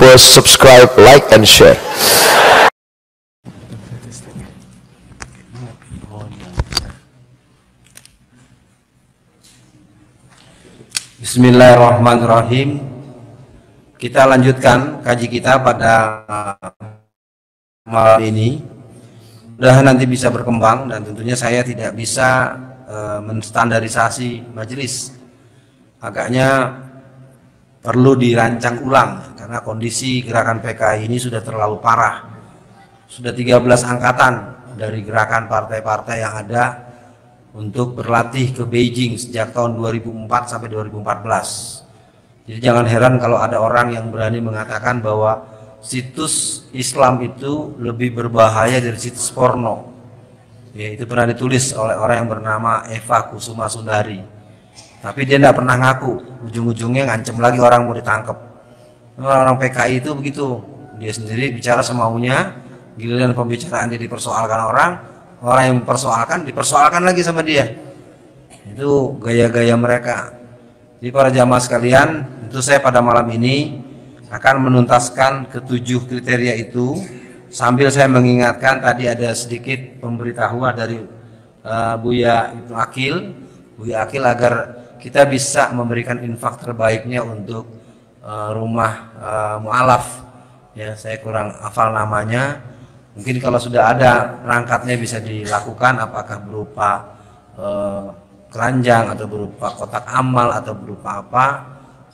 repost, subscribe, like, and share. Bismillahirrahmanirrahim. Kita lanjutkan kaji kita pada malam ini. Mudah nanti bisa berkembang, dan tentunya saya tidak bisa menstandarisasi majelis. Agaknya perlu dirancang ulang karena kondisi gerakan PKI ini sudah terlalu parah. Sudah 13 angkatan dari gerakan partai-partai yang ada untuk berlatih ke Beijing sejak tahun 2004 sampai 2014. Jadi jangan heran kalau ada orang yang berani mengatakan bahwa situs Islam itu lebih berbahaya dari situs porno. Ya, itu pernah ditulis oleh orang yang bernama Eva Kusuma Sundari. Tapi dia tidak pernah ngaku, ujung-ujungnya ngancem lagi orang mau ditangkap. Orang-orang PKI itu begitu, dia sendiri bicara semaunya, giliran pembicaraan dia dipersoalkan orang yang mempersoalkan dipersoalkan lagi sama dia. Itu gaya-gaya mereka. Jadi para jamaah sekalian, itu saya pada malam ini akan menuntaskan ketujuh kriteria itu, sambil saya mengingatkan tadi ada sedikit pemberitahuan dari Buya Ibnu Akil agar kita bisa memberikan infak terbaiknya untuk rumah mu'alaf. Ya, saya kurang hafal namanya. Mungkin kalau sudah ada perangkatnya bisa dilakukan, apakah berupa keranjang atau berupa kotak amal atau berupa apa.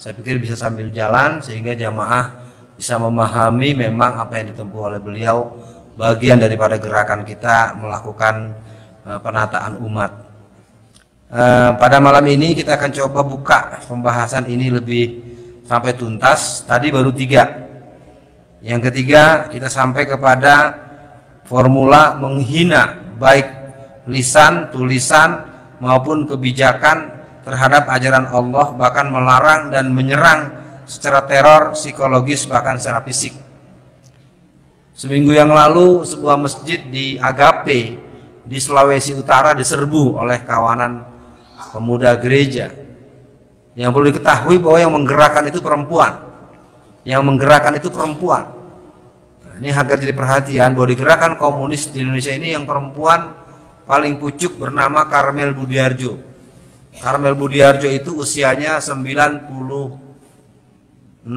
Saya pikir bisa sambil jalan sehingga jamaah bisa memahami memang apa yang ditempuh oleh beliau, bagian daripada gerakan kita melakukan penataan umat. Pada malam ini kita akan coba buka pembahasan ini lebih sampai tuntas. Tadi baru 3. Yang ketiga kita sampai kepada formula menghina baik lisan, tulisan maupun kebijakan terhadap ajaran Allah, bahkan melarang dan menyerang secara teror, psikologis, bahkan secara fisik. Seminggu yang lalu sebuah masjid di Agape di Sulawesi Utara diserbu oleh kawanan pemuda gereja. Yang perlu diketahui bahwa yang menggerakkan itu perempuan. Nah, ini agar jadi perhatian bahwa di gerakan komunis di Indonesia ini yang perempuan paling pucuk bernama Karmel Budiarjo. Karmel Budiarjo itu usianya 96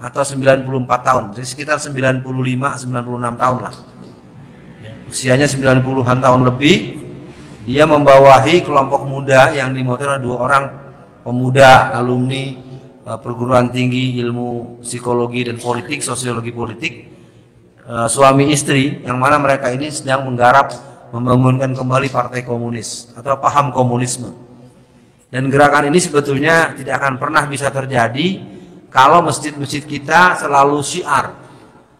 atau 94 tahun, jadi sekitar 95-96 tahun lah. Usianya 90-an tahun lebih. Dia membawahi kelompok muda yang dimotor oleh 2 orang pemuda alumni perguruan tinggi ilmu psikologi dan politik, sosiologi politik, suami istri, yang mana mereka ini sedang menggarap membangunkan kembali partai komunis atau paham komunisme. Dan gerakan ini sebetulnya tidak akan pernah bisa terjadi kalau masjid-masjid kita selalu syiar,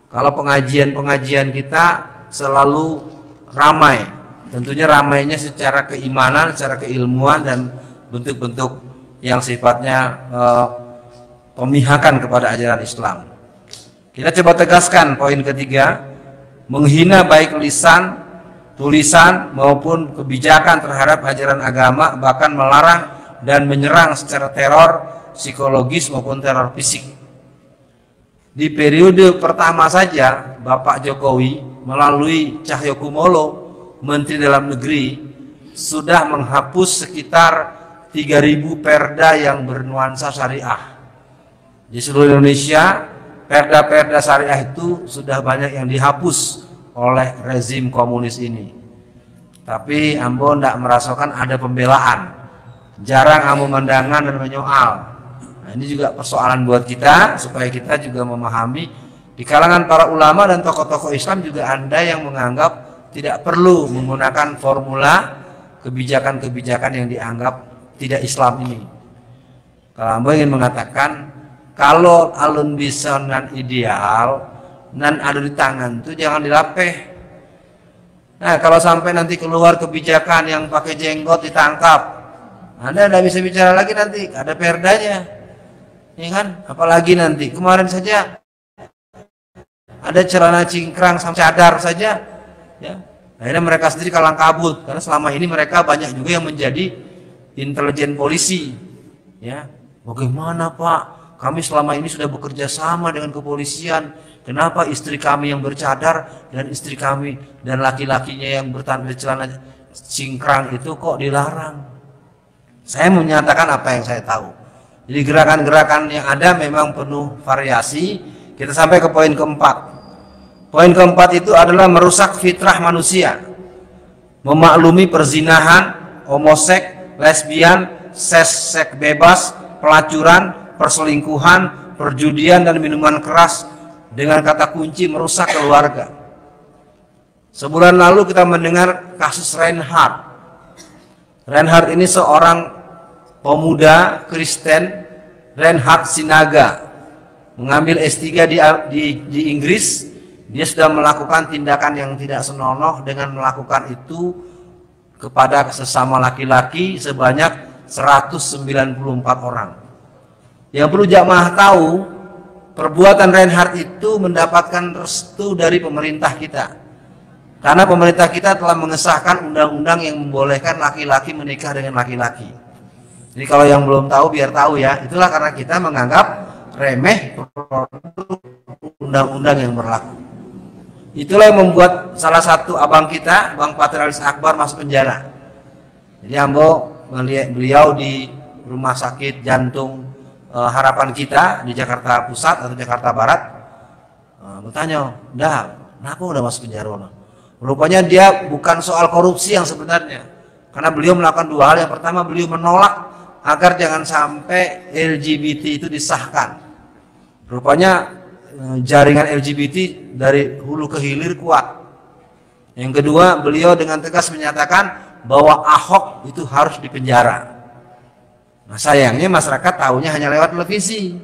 kalau pengajian-pengajian kita selalu ramai. Tentunya ramainya secara keimanan, secara keilmuan, dan bentuk-bentuk yang sifatnya pemihakan kepada ajaran Islam. Kita coba tegaskan poin ketiga, menghina baik lisan, tulisan maupun kebijakan terhadap ajaran agama, bahkan melarang dan menyerang secara teror psikologis maupun teror fisik. Di periode pertama saja Bapak Jokowi melalui Cahyokumolo, Menteri Dalam Negeri, sudah menghapus sekitar 3.000 perda yang bernuansa syariah. Di seluruh Indonesia, perda-perda syariah itu sudah banyak yang dihapus oleh rezim komunis ini. Tapi ambo tidak merasakan ada pembelaan. Jarang ambo mendangan dan menyoal. Nah, ini juga persoalan buat kita, supaya kita juga memahami. Di kalangan para ulama dan tokoh-tokoh Islam juga ada yang menganggap tidak perlu menggunakan formula kebijakan-kebijakan yang dianggap tidak Islam ini. Kalau ambo ingin mengatakan, kalau alun bisa nan ideal nan ada di tangan itu jangan dilapeh. Nah, kalau sampai nanti keluar kebijakan yang pakai jenggot ditangkap, Anda tidak bisa bicara lagi, nanti ada perdanya, ya kan? Apalagi nanti kemarin saja ada celana cingkrang sama cadar saja, ya. Akhirnya mereka sendiri kalang kabut karena selama ini mereka banyak juga yang menjadi intelijen polisi, ya. Bagaimana Pak, kami selama ini sudah bekerja sama dengan kepolisian. Kenapa istri kami yang bercadar dan istri kami dan laki-lakinya yang bercelana cingkrang itu kok dilarang? Saya menyatakan apa yang saya tahu. Jadi gerakan-gerakan yang ada memang penuh variasi. Kita sampai ke poin keempat. Poin keempat itu adalah merusak fitrah manusia, memaklumi perzinahan, homoseks, lesbian, seks bebas, pelacuran, perselingkuhan, perjudian dan minuman keras. Dengan kata kunci merusak keluarga. Sebulan lalu kita mendengar kasus Reinhard. Reinhard ini seorang pemuda Kristen, Reinhard Sinaga, mengambil S3 di Inggris. Dia sudah melakukan tindakan yang tidak senonoh dengan melakukan itu kepada sesama laki-laki sebanyak 194 orang. Yang perlu jamaah tahu, perbuatan Reinhard itu mendapatkan restu dari pemerintah kita. Karena pemerintah kita telah mengesahkan undang-undang yang membolehkan laki-laki menikah dengan laki-laki. Jadi kalau yang belum tahu biar tahu ya, itulah karena kita menganggap remeh undang-undang yang berlaku. Itulah yang membuat salah satu abang kita, Bang Patrialis Akbar, masuk penjara. Jadi ambo melihat beliau di rumah sakit jantung Harapan Kita di Jakarta Pusat atau Jakarta Barat. Bertanya, dah, kenapa udah masuk penjara? Rupanya dia bukan soal korupsi yang sebenarnya, karena beliau melakukan dua hal. Yang pertama, beliau menolak agar jangan sampai LGBT itu disahkan. Rupanya jaringan LGBT dari hulu ke hilir kuat. Yang kedua, beliau dengan tegas menyatakan bahwa Ahok itu harus dipenjara. Nah sayangnya masyarakat tahunya hanya lewat televisi.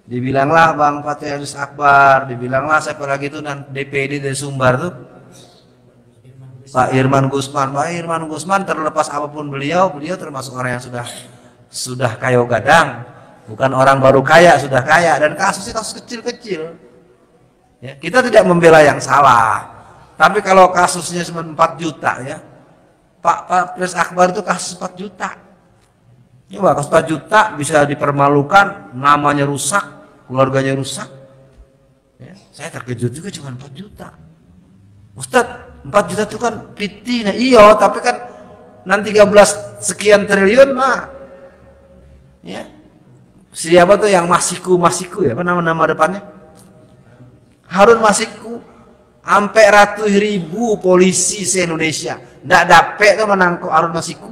Dibilanglah Bang Patrialis Akbar, dibilanglah siapa lagi itu DPD dari Sumbar tuh, Pak Irman Gusman. Pak Irman Gusman terlepas apapun beliau termasuk orang yang sudah kayo gadang, bukan orang baru kaya, sudah kaya, dan kasusnya kasus kecil-kecil. Ya, kita tidak membela yang salah, tapi kalau kasusnya cuma 4 juta ya, Pak Patrialis Akbar itu kasus 4 juta. Coba kasus 4 juta bisa dipermalukan, namanya rusak, keluarganya rusak. Ya, saya terkejut juga cuma 4 juta. Ustadz, 4 juta itu kan piti, nah iya, tapi kan nanti 13 sekian triliun mah. Ya. Siapa tuh yang Masiku ya, apa nama depannya? Harun Masiku. Sampai ratus ribu polisi se-Indonesia nggak dapet tuh menangkap Harun Masiku.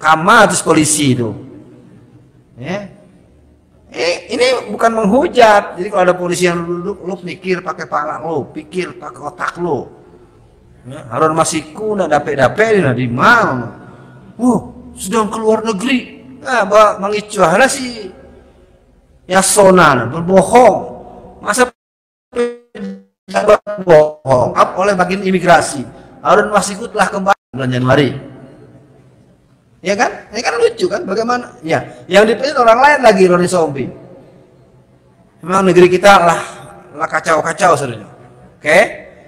Kama terus polisi itu. Ya. Ini bukan menghujat. Jadi kalau ada polisi yang duduk, lu pikir pakai kepala lu, pikir pakai otak lu. Ya, Harun Masiku nggak dapet di mana? Sedang keluar negeri. Bah mengicuahlah si Yasona berbohong. Masa berbohong oleh bagian imigrasi. Harun Masiku telah kembali bulan Januari. Ya kan? Ini kan lucu kan? Bagaimana? Ya, yang dipenjara orang lain lagi, Roni Sombi. Memang negeri kita lah kacau-kacau sebenarnya. Oke?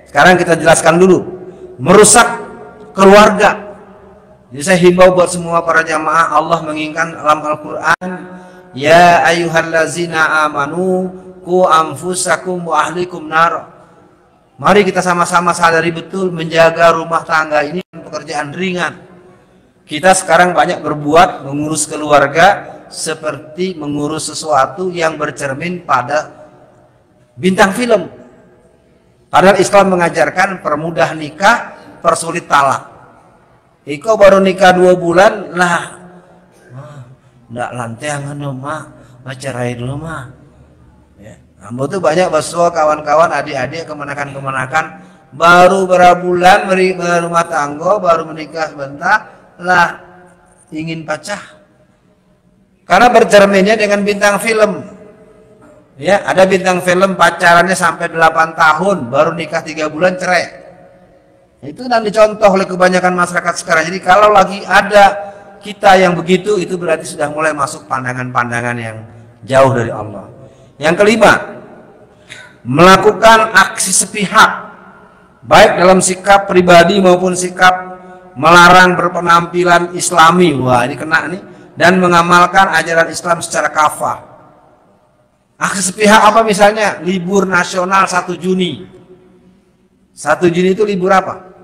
Sekarang kita jelaskan dulu. Merusak keluarga. Jadi saya himbau buat semua para jamaah, Allah menginginkan dalam Al-Quran, ya ayyuhallazina amanu qu anfusakum wa ahlikum nar. Mari kita sama-sama sadari betul menjaga rumah tangga ini pekerjaan ringan. Kita sekarang banyak berbuat mengurus keluarga seperti mengurus sesuatu yang bercermin pada bintang film. Padahal Islam mengajarkan permudah nikah, persulit talak. Iko baru nikah 2 bulan lah, nggak lanteangan dong mak, cerai dulu mak. Ya, ambo tuh banyak baswa kawan-kawan, adik-adik kemenakan baru berapa bulan berumah tangga, baru menikah sebentar lah ingin pecah. Karena bercerminnya dengan bintang film. Ya, ada bintang film pacarannya sampai 8 tahun, baru nikah 3 bulan cerai. Itu dan dicontoh oleh kebanyakan masyarakat sekarang. Jadi kalau lagi ada kita yang begitu, itu berarti sudah mulai masuk pandangan-pandangan yang jauh dari Allah. Yang kelima, melakukan aksi sepihak, baik dalam sikap pribadi maupun sikap melarang berpenampilan Islami. Wah, ini kena nih. Dan mengamalkan ajaran Islam secara kafah. Aksi sepihak apa misalnya? Libur nasional 1 Juni. 1 Juni itu libur apa?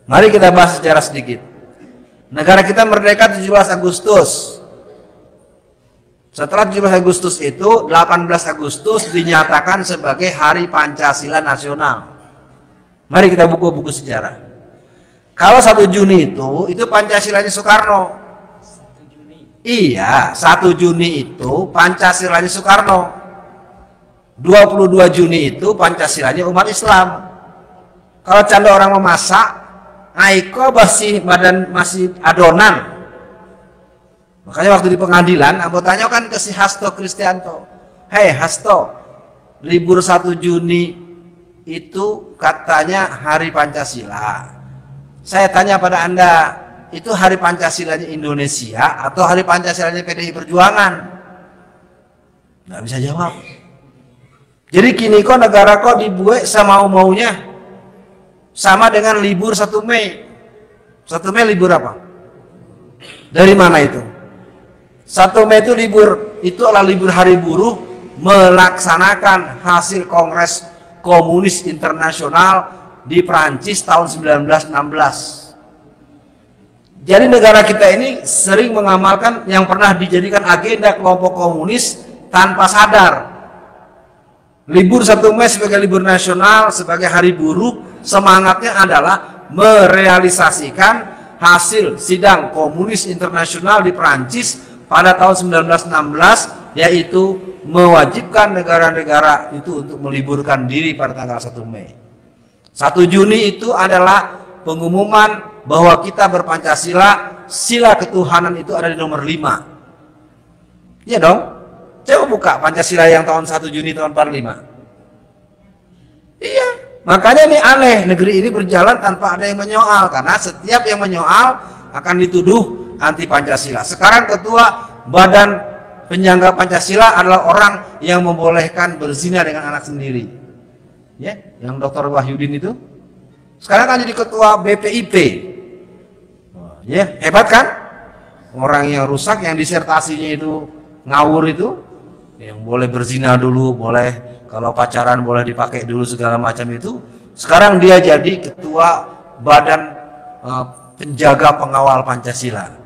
Mari kita bahas secara sedikit. Negara kita merdeka 17 Agustus. Setelah 17 Agustus itu, 18 Agustus dinyatakan sebagai Hari Pancasila Nasional. Mari kita buka buku sejarah. Kalau 1 Juni itu Pancasilanya Soekarno. Iya, 1 Juni itu Pancasilanya Soekarno. 22 Juni itu Pancasilanya umat Islam. Kalau canda orang memasak, Aiko masih adonan. Makanya waktu di pengadilan, aku tanyakan ke si Hasto Kristianto, "Hei Hasto, libur 1 Juni itu katanya Hari Pancasila. Saya tanya pada Anda, itu Hari Pancasilanya Indonesia atau Hari Pancasilanya PDI Perjuangan?" Nggak bisa jawab. Jadi kini kok negara kok dibuat semau-maunya, sama dengan libur 1 Mei. 1 Mei libur apa? Dari mana itu? 1 Mei itu libur, itu adalah libur hari buruh melaksanakan hasil Kongres Komunis Internasional di Prancis tahun 1916. Jadi negara kita ini sering mengamalkan yang pernah dijadikan agenda kelompok komunis tanpa sadar. Libur 1 Mei sebagai libur nasional, sebagai hari buruh, semangatnya adalah merealisasikan hasil sidang komunis internasional di Prancis pada tahun 1916, yaitu mewajibkan negara-negara itu untuk meliburkan diri pada tanggal 1 Mei. 1 Juni itu adalah pengumuman bahwa kita berpancasila, sila ketuhanan itu ada di nomor 5. Iya dong? Coba buka Pancasila yang tahun 1 Juni tahun 45. Iya, makanya ini aneh, negeri ini berjalan tanpa ada yang menyoal, karena setiap yang menyoal akan dituduh anti Pancasila. Sekarang ketua Badan Penyangga Pancasila adalah orang yang membolehkan berzina dengan anak sendiri. Ya, yang Dr. Wahyudin itu sekarang kan jadi ketua BPIP. Ya, hebat kan? Orang yang rusak, yang disertasinya itu ngawur itu, yang boleh berzina dulu, boleh kalau pacaran boleh dipakai dulu segala macam itu, sekarang dia jadi ketua Badan Penjaga Pengawal Pancasila.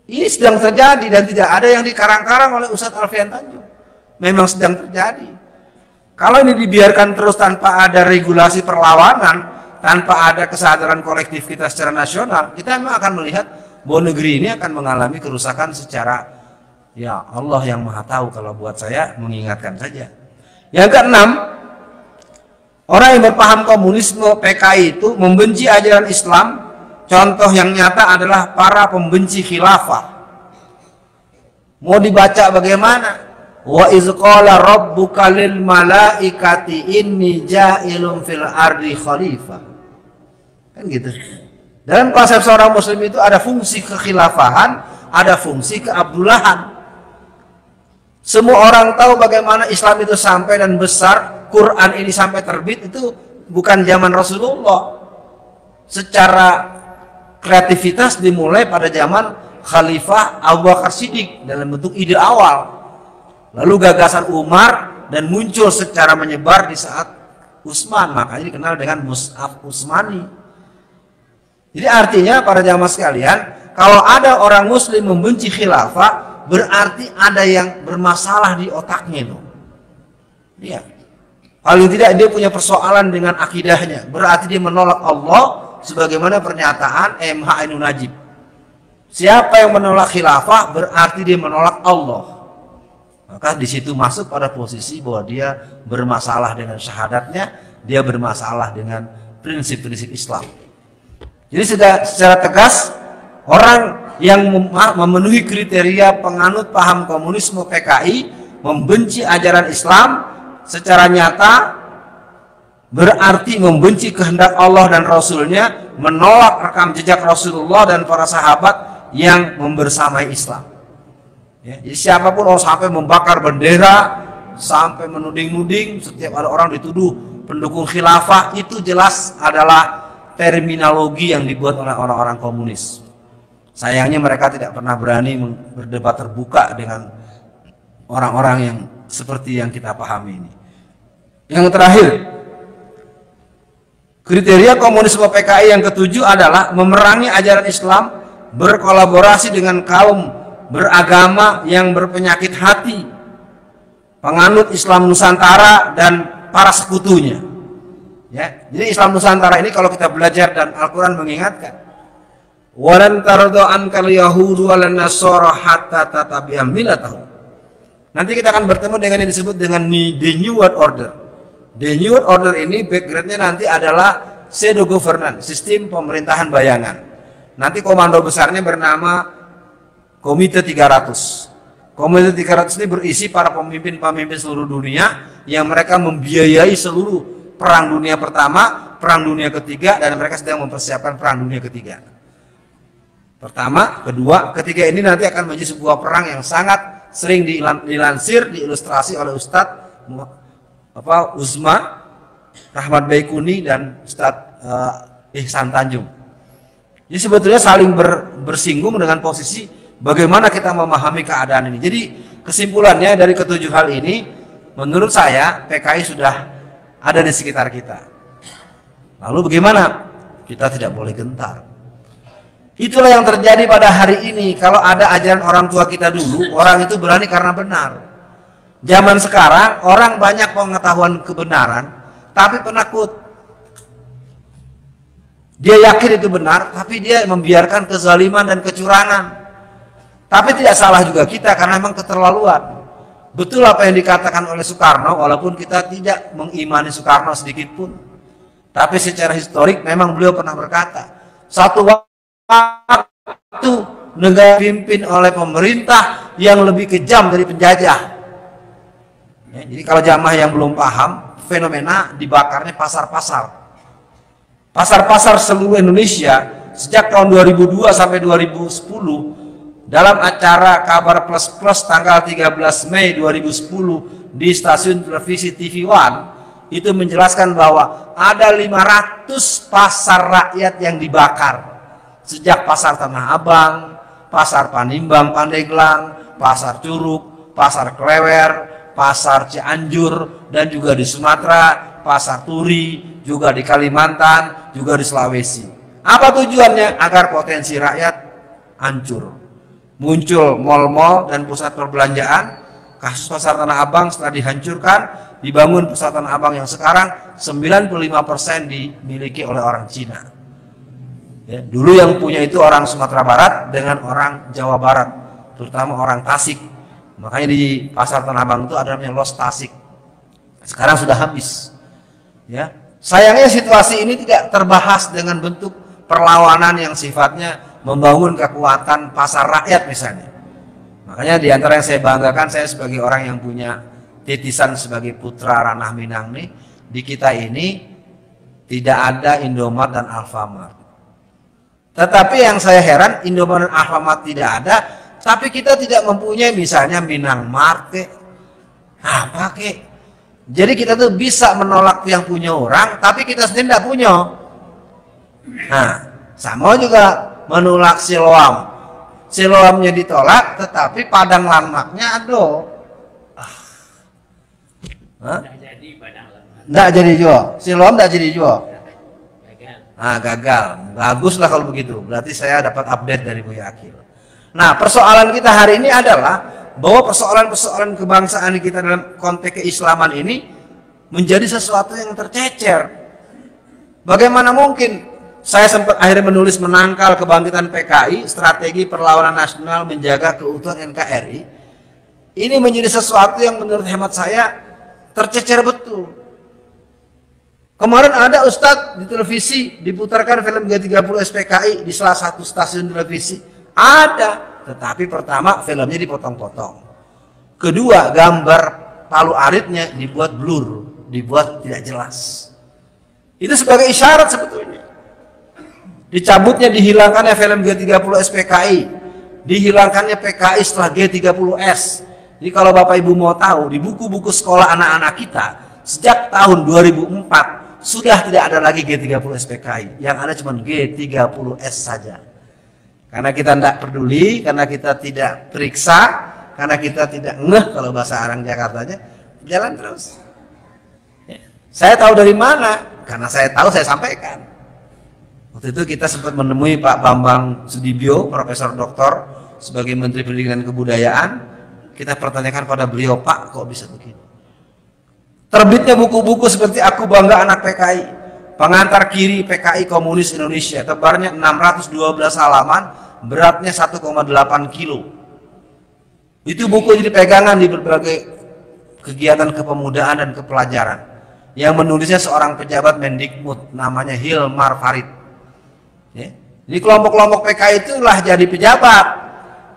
Ini sedang terjadi dan tidak ada yang dikarang-karang oleh Ustadz Alfian Tanjung. Memang sedang terjadi. Kalau ini dibiarkan terus tanpa ada regulasi perlawanan, tanpa ada kesadaran kolektif kita secara nasional, kita memang akan melihat bahwa negeri ini akan mengalami kerusakan secara, ya Allah yang Maha Tahu. Kalau buat saya mengingatkan saja. Yang keenam, orang yang berpaham komunisme PKI itu membenci ajaran Islam. Contoh yang nyata adalah para pembenci khilafah. Mau dibaca bagaimana? Wa iz qala rabbuka lil malaikati inni ja'ilun fil ardi khalifah. Kan gitu. Dalam konsep seorang muslim itu ada fungsi kekhilafahan, ada fungsi keabdullahan. Semua orang tahu bagaimana Islam itu sampai dan besar, Quran ini sampai terbit itu bukan zaman Rasulullah. Secara kreativitas dimulai pada zaman Khalifah Abu Bakar Siddiq dalam bentuk ide awal. Lalu gagasan Umar dan muncul secara menyebar di saat Utsman, makanya dikenal dengan Mushaf Utsmani. Jadi artinya para jamaah sekalian, kalau ada orang muslim membenci khilafah, berarti ada yang bermasalah di otaknya itu. Iya. Paling tidak dia punya persoalan dengan akidahnya, berarti dia menolak Allah sebagaimana pernyataan MH Ainun Najib. Siapa yang menolak khilafah berarti dia menolak Allah. Maka di situ masuk pada posisi bahwa dia bermasalah dengan syahadatnya, dia bermasalah dengan prinsip-prinsip Islam. Jadi secara tegas, orang yang memenuhi kriteria penganut paham komunisme PKI, membenci ajaran Islam secara nyata, berarti membenci kehendak Allah dan Rasulnya, menolak rekam jejak Rasulullah dan para sahabat yang membersamai Islam. Ya, jadi siapapun sampai membakar bendera, sampai menuding-nuding, setiap ada orang dituduh pendukung khilafah, itu jelas adalah terminologi yang dibuat oleh orang-orang komunis. Sayangnya mereka tidak pernah berani berdebat terbuka dengan orang-orang yang seperti yang kita pahami ini. Yang terakhir, kriteria komunisme PKI yang ketujuh adalah memerangi ajaran Islam, berkolaborasi dengan kaum beragama yang berpenyakit hati, penganut Islam Nusantara dan para sekutunya. Ya, jadi Islam Nusantara ini kalau kita belajar dan Al-Quran mengingatkan, walan tardo ankal yahudu walan nasara hatta tatabi'a millatahum. Nanti kita akan bertemu dengan yang disebut dengan the New World Order. The New World Order ini backgroundnya nanti adalah pseudo governance, sistem pemerintahan bayangan. Nanti komando besarnya bernama Komite 300. Komite 300 ini berisi para pemimpin-pemimpin seluruh dunia yang mereka membiayai seluruh perang dunia pertama, perang dunia ketiga, dan mereka sedang mempersiapkan perang dunia ketiga. Pertama, kedua, ketiga ini nanti akan menjadi sebuah perang yang sangat sering dilansir, diilustrasi oleh Ustadz Uzma, Rahmat Baikuni, dan Ustadz Ihsan Tanjung. Jadi sebetulnya saling bersinggung dengan posisi bagaimana kita memahami keadaan ini. Jadi kesimpulannya dari ketujuh hal ini, menurut saya PKI sudah ada di sekitar kita. Lalu bagaimana? Kita tidak boleh gentar. Itulah yang terjadi pada hari ini. Kalau ada ajaran orang tua kita dulu, orang itu berani karena benar. Zaman sekarang orang banyak pengetahuan kebenaran, tapi penakut. Dia yakin itu benar, tapi dia membiarkan kezaliman dan kecurangan. Tapi tidak salah juga kita karena memang keterlaluan. Betul apa yang dikatakan oleh Soekarno, walaupun kita tidak mengimani Soekarno sedikit pun. Tapi secara historik memang beliau pernah berkata, satu waktu negara dipimpin oleh pemerintah yang lebih kejam dari penjajah. Ya, jadi kalau jamaah yang belum paham, fenomena dibakarnya pasar-pasar. Pasar-pasar seluruh Indonesia sejak tahun 2002 sampai 2010 dalam acara Kabar Plus Plus tanggal 13 Mei 2010 di stasiun televisi TV One itu menjelaskan bahwa ada 500 pasar rakyat yang dibakar sejak pasar Tanah Abang, pasar Panimbang Pandeglang, pasar Curug, pasar Klewer, pasar Cianjur, dan juga di Sumatera, pasar Turi, juga di Kalimantan, juga di Sulawesi. Apa tujuannya? Agar potensi rakyat hancur. Muncul mal-mal dan pusat perbelanjaan. Kasus pasar Tanah Abang setelah dihancurkan, dibangun pusat Tanah Abang yang sekarang 95% dimiliki oleh orang Cina. Ya, dulu yang punya itu orang Sumatera Barat dengan orang Jawa Barat, terutama orang Tasik. Makanya di pasar Tanah Abang itu ada namanya Los Tasik. Sekarang sudah habis. Ya, sayangnya situasi ini tidak terbahas dengan bentuk perlawanan yang sifatnya membangun kekuatan pasar rakyat misalnya. Makanya di antara yang saya banggakan, saya sebagai orang yang punya titisan sebagai putra ranah Minang nih, di kita ini tidak ada Indomaret dan Alfamart. Tetapi yang saya heran, Indomaret dan Alfamart tidak ada, tapi kita tidak mempunyai misalnya Minang Mart apa kek. Jadi kita tuh bisa menolak yang punya orang, tapi kita sendiri tidak punya. Nah, sama juga menolak Siloam. Siloamnya ditolak, tetapi padang lamaknya ada. Tidak jadi jual. Siloam tidak jadi jual. Nah, gagal. Baguslah kalau begitu. Berarti saya dapat update dari Buya Akil. Nah, persoalan kita hari ini adalah bahwa persoalan-persoalan kebangsaan kita dalam konteks keislaman ini menjadi sesuatu yang tercecer. Bagaimana mungkin? Saya sempat akhirnya menulis menangkal kebangkitan PKI, strategi perlawanan nasional menjaga keutuhan NKRI. Ini menjadi sesuatu yang menurut hemat saya tercecer betul. Kemarin ada Ustadz di televisi diputarkan film G30 SPKI di salah satu stasiun televisi. Ada, tetapi pertama filmnya dipotong-potong. Kedua, gambar Palu Aritnya dibuat blur, dibuat tidak jelas. Itu sebagai isyarat sebetulnya. Dicabutnya, dihilangkannya film G30 SPKI, dihilangkannya PKI setelah G30S. Jadi kalau Bapak Ibu mau tahu, di buku-buku sekolah anak-anak kita sejak tahun 2004 sudah tidak ada lagi G30 SPKI, yang ada cuma G30S saja. Karena kita tidak peduli, karena kita tidak periksa, karena kita tidak ngeh kalau bahasa orang Jakartanya, jalan terus. Saya tahu dari mana? Karena saya tahu saya sampaikan. Waktu itu kita sempat menemui Pak Bambang Sudibyo, Profesor Doktor sebagai Menteri Pendidikan dan Kebudayaan. Kita pertanyakan pada beliau, Pak, kok bisa begini? Terbitnya buku-buku seperti Aku Bangga Anak PKI, Pengantar Kiri PKI Komunis Indonesia, tebarnya 612 halaman, beratnya 1,8 kilo. Itu buku jadi pegangan di berbagai kegiatan kepemudaan dan kepelajaran. Yang menulisnya seorang pejabat Mendikbud, namanya Hilmar Farid. Ya. Di kelompok-kelompok PKI itulah jadi pejabat,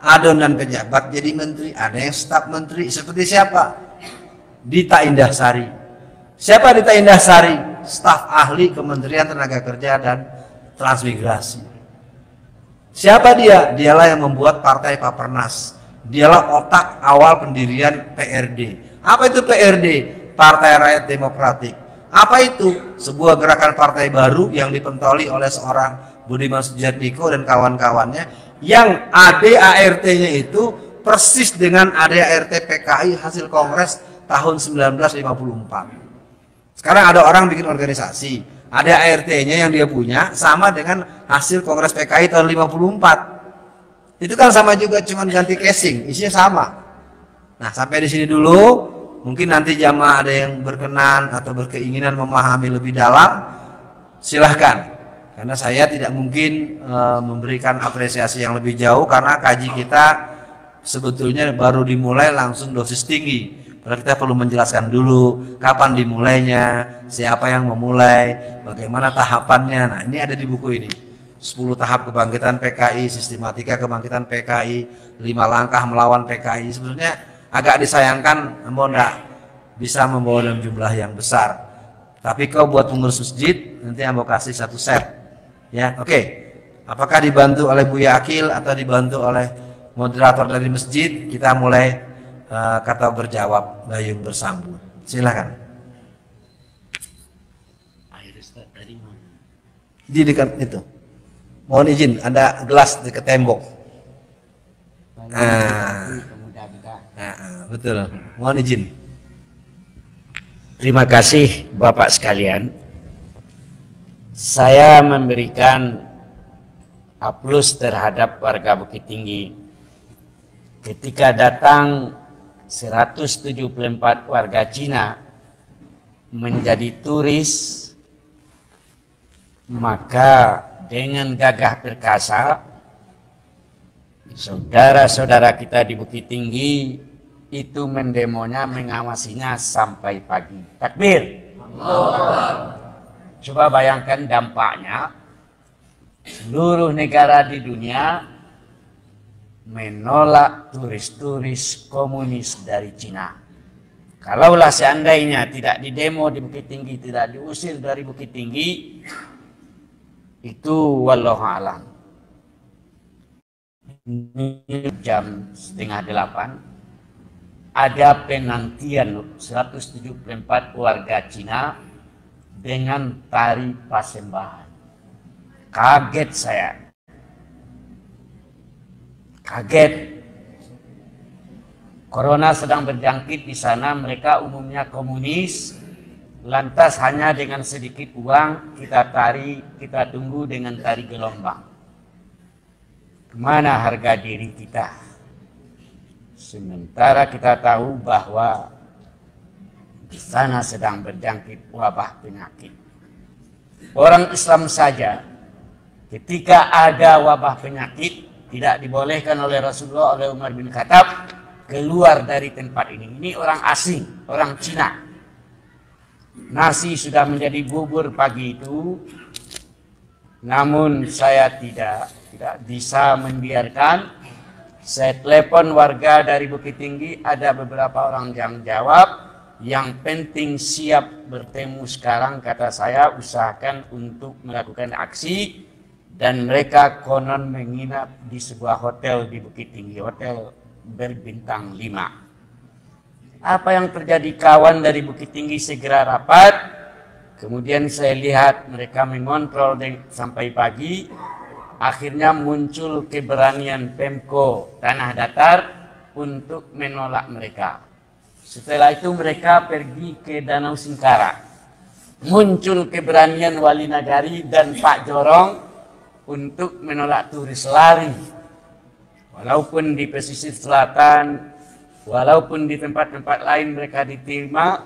adonan pejabat jadi menteri, ada yang staf menteri. Seperti siapa? Dita Indahsari. Siapa Dita Indahsari? Staf ahli Kementerian Tenaga Kerja dan Transmigrasi. Siapa dia? Dialah yang membuat partai Papernas. Dialah otak awal pendirian PRD. Apa itu PRD? Partai Rakyat Demokratik. Apa itu? Sebuah gerakan partai baru yang dipentoli oleh seorang Budiman Sujatmiko dan kawan-kawannya, yang ADART-nya itu persis dengan ADART PKI hasil Kongres tahun 1954. Sekarang ada orang bikin organisasi, ADART-nya yang dia punya sama dengan hasil Kongres PKI tahun 54. Itu kan sama juga, cuman ganti casing, isinya sama. Nah, sampai di sini dulu. Mungkin nanti jamaah ada yang berkenan atau berkeinginan memahami lebih dalam, silahkan. Karena saya tidak mungkin memberikan apresiasi yang lebih jauh, karena kaji kita sebetulnya baru dimulai langsung dosis tinggi. Padahal kita perlu menjelaskan dulu kapan dimulainya, siapa yang memulai, bagaimana tahapannya. Nah, ini ada di buku ini. 10 tahap kebangkitan PKI, sistematika kebangkitan PKI, 5 langkah melawan PKI. Sebetulnya agak disayangkan Ambo enggak bisa membawa dalam jumlah yang besar. Tapi kau buat pengurus masjid, nanti Ambo kasih 1 set. Ya, oke. Apakah dibantu oleh Buya Akil atau dibantu oleh moderator dari masjid? Kita mulai kata berjawab, dayung bersambut. Silakan. Di dekat itu. Mohon izin, ada gelas dekat tembok. Betul. Mohon izin. Terima kasih Bapak sekalian. Saya memberikan aplaus terhadap warga Bukit Tinggi ketika datang 174 warga Cina menjadi turis, maka dengan gagah perkasa saudara-saudara kita di Bukit Tinggi itu mendemonya, mengawasinya sampai pagi. Takbir. Coba bayangkan dampaknya, seluruh negara di dunia menolak turis-turis komunis dari Cina. Kalaulah seandainya tidak didemo di Bukit Tinggi, tidak diusir dari Bukit Tinggi, itu wallahu a'lam. Jam 7:30 ada penantian 174 warga Cina dengan tari Pasembahan. Kaget saya. Kaget. Corona sedang berjangkit di sana, mereka umumnya komunis. Lantas hanya dengan sedikit uang kita tari, kita tunggu dengan tari gelombang. Kemana harga diri kita? Sementara kita tahu bahwa di sana sedang berjangkit wabah penyakit. Orang Islam saja ketika ada wabah penyakit tidak dibolehkan oleh Rasulullah, oleh Umar bin Khattab keluar dari tempat ini. Ini orang asing, orang Cina. Nasi sudah menjadi bubur pagi itu, namun saya tidak bisa membiarkan. Saya telepon warga dari Bukit Tinggi, ada beberapa orang yang jawab, yang penting siap bertemu sekarang, kata saya, usahakan untuk melakukan aksi. Dan mereka konon menginap di sebuah hotel di Bukit Tinggi, hotel berbintang 5. Apa yang terjadi? Kawan dari Bukit Tinggi segera rapat. Kemudian saya lihat mereka mengontrol sampai pagi. akhirnya muncul keberanian Pemko Tanah Datar untuk menolak mereka. Setelah itu mereka pergi ke Danau Singkara. Muncul keberanian Wali Nagari dan Pak Jorong untuk menolak turis lari. Walaupun di pesisir selatan, walaupun di tempat-tempat lain mereka diterima,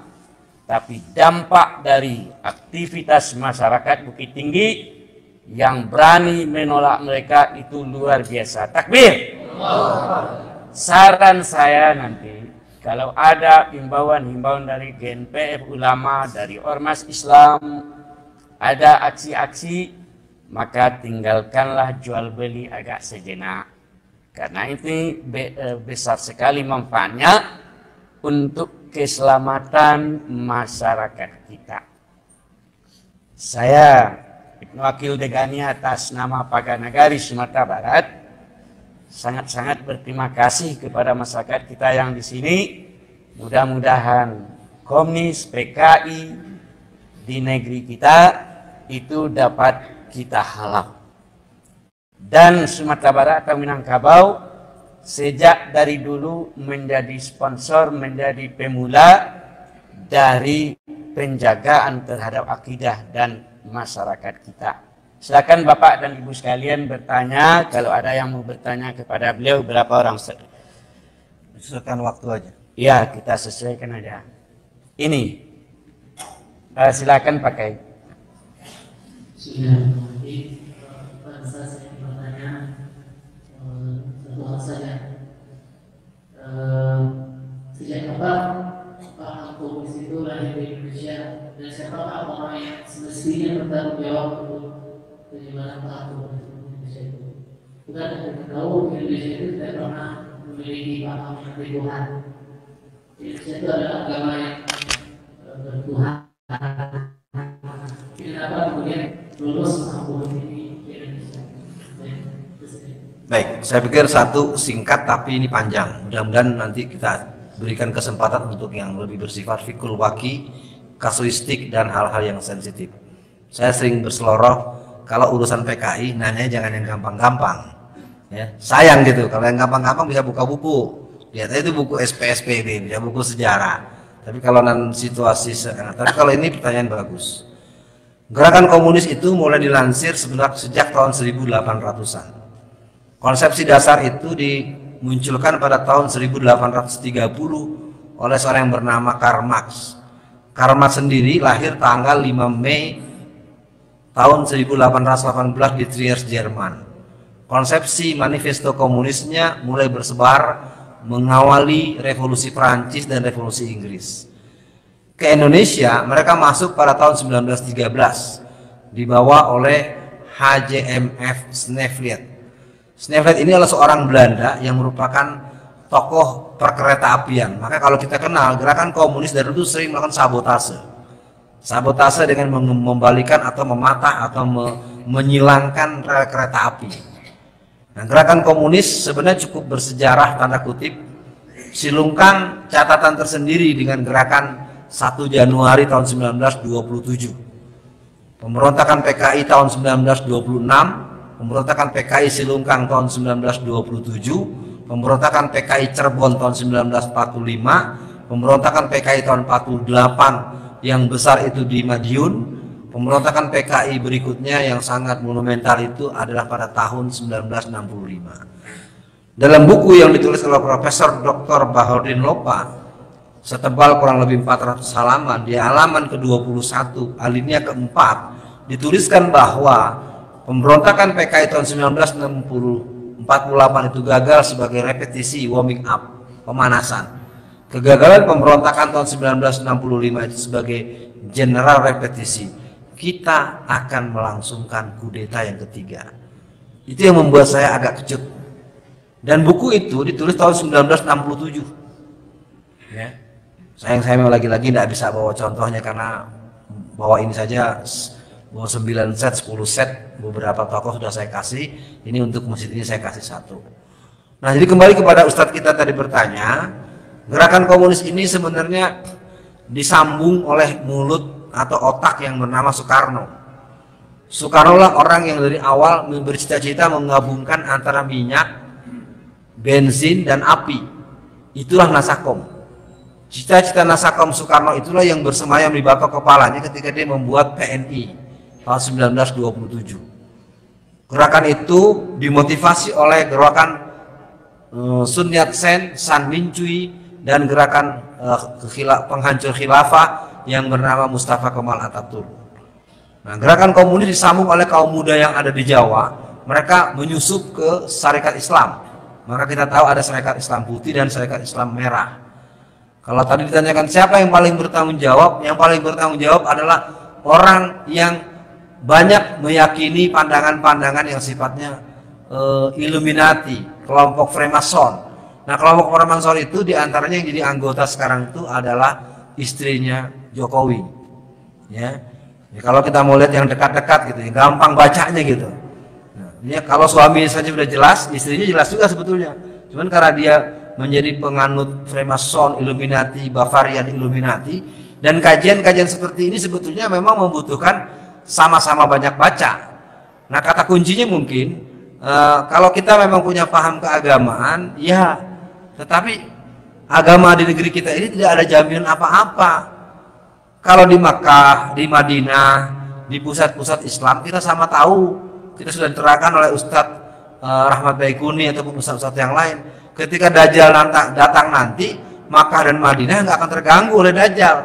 tapi dampak dari aktivitas masyarakat Bukit Tinggi yang berani menolak mereka itu luar biasa. Takbir. Saran saya nanti, kalau ada himbauan-himbauan dari GNPF Ulama, dari Ormas Islam, ada aksi-aksi, maka tinggalkanlah jual beli agak sejenak. Karena ini besar sekali manfaatnya untuk keselamatan masyarakat kita. Saya, Ibnu Akil Degani atas nama Pagar Nagari Sumatera Barat, sangat-sangat berterima kasih kepada masyarakat kita yang di sini. Mudah-mudahan Komnis, PKI di negeri kita itu dapat kita halau. Dan Sumatera Barat atau Minangkabau sejak dari dulu menjadi sponsor, menjadi pemula dari penjagaan terhadap akidah dan masyarakat kita. Silakan Bapak dan Ibu sekalian bertanya, kalau ada yang mau bertanya kepada beliau. Berapa orang? Sesuaikan waktu aja. Ya, kita sesuaikan aja. Ini silakan pakai. Satu hal saja, sejak kapan Pak Komunis itu lahir di Indonesia, dan siapakah orang yang semestinya bertanggung jawab untuk penyebaran Pak Komunis di Indonesia itu? Kita tahu Indonesia itu tidak pernah memiliki paham Tuhan. Indonesia itu adalah agama yang bertuhan. Kenapa kemudian lulus Pak Komunis ini di Indonesia? Baik, saya pikir satu singkat tapi ini panjang. Mudah-mudahan nanti kita berikan kesempatan untuk yang lebih bersifat fikul waki, kasuistik dan hal-hal yang sensitif. Saya sering berseloroh kalau urusan PKI nanya jangan yang gampang-gampang. Ya, sayang gitu. Kalau yang gampang-gampang bisa buka buku. Lihat aja itu buku SPSPB, bisa buku sejarah. Tapi kalau situasi tapi kalau ini pertanyaan bagus. Gerakan komunis itu mulai dilansir sejak tahun 1800-an. Konsepsi dasar itu dimunculkan pada tahun 1830 oleh seorang yang bernama Karl Marx. Karl Marx sendiri lahir tanggal 5 Mei tahun 1818 di Trier, Jerman. Konsepsi manifesto komunisnya mulai bersebar mengawali revolusi Prancis dan revolusi Inggris. Ke Indonesia mereka masuk pada tahun 1913 dibawa oleh HJMF Sneevliet. Sneevliet ini adalah seorang Belanda yang merupakan tokoh perkereta-apian. Maka kalau kita kenal gerakan komunis dari dulu sering melakukan sabotase. Sabotase dengan membalikan atau mematah atau menyilangkan rel kereta api. Nah, gerakan komunis sebenarnya cukup bersejarah tanda kutip. Silungkan catatan tersendiri dengan gerakan 1 Januari tahun 1927. Pemberontakan PKI tahun 1926. Pemberontakan PKI Silungkang tahun 1927, pemberontakan PKI Cirebon tahun 1945, pemberontakan PKI tahun 48 yang besar itu di Madiun, pemberontakan PKI berikutnya yang sangat monumental itu adalah pada tahun 1965. Dalam buku yang ditulis oleh Profesor Dr. Bahodin Lopa, setebal kurang lebih 400 halaman, di halaman ke-21, alinea keempat, dituliskan bahwa pemberontakan PKI tahun 1948 itu gagal sebagai repetisi, warming up, pemanasan. Kegagalan pemberontakan tahun 1965 itu sebagai general repetisi. Kita akan melangsungkan kudeta yang ketiga. Itu yang membuat saya agak kejut. Dan buku itu ditulis tahun 1967. Ya. Saya memang lagi-lagi tidak bisa bawa contohnya karena bawa ini saja. Mau 9 set, 10 set, beberapa tokoh sudah saya kasih. Ini untuk masjid ini saya kasih 1. Nah, jadi kembali kepada Ustadz kita tadi bertanya, gerakan komunis ini sebenarnya disambung oleh mulut atau otak yang bernama Soekarno. Soekarno lah orang yang dari awal bercita-cita menggabungkan antara minyak, bensin, dan api. Itulah Nasakom. Cita-cita Nasakom Soekarno itulah yang bersemayam di batok kepalanya ketika dia membuat PNI tahun 1927. Gerakan itu dimotivasi oleh gerakan Sun Yat-sen, San Min Cui, dan gerakan penghancur khilafah yang bernama Mustafa Kemal Atatürk. Nah, gerakan komunis disambung oleh kaum muda yang ada di Jawa. Mereka menyusup ke Syarikat Islam. Maka kita tahu ada Syarikat Islam Putih dan Syarikat Islam Merah. Kalau tadi ditanyakan siapa yang paling bertanggung jawab, yang paling bertanggung jawab adalah orang yang banyak meyakini pandangan-pandangan yang sifatnya Illuminati, kelompok Freemason. Nah, kelompok Freemason itu diantaranya yang jadi anggota sekarang itu adalah istrinya Jokowi. Ya, kalau kita mau lihat yang dekat-dekat gitu, yang gampang bacanya gitu. Nah, ya, kalau suami saja sudah jelas, istrinya jelas juga sebetulnya. Cuman karena dia menjadi penganut Freemason, Illuminati, Bavarian Illuminati, dan kajian-kajian seperti ini sebetulnya memang membutuhkan sama-sama banyak baca. Nah, kata kuncinya mungkin kalau kita memang punya paham keagamaan, ya, tetapi agama di negeri kita ini tidak ada jaminan apa-apa. Kalau di Makkah, di Madinah, di pusat-pusat Islam, kita sama tahu, kita sudah diterangkan oleh Ustadz Rahmat Baikuni ataupun ustadz-ustadz yang lain. Ketika Dajjal datang nanti, Makkah dan Madinah nggak akan terganggu oleh Dajjal.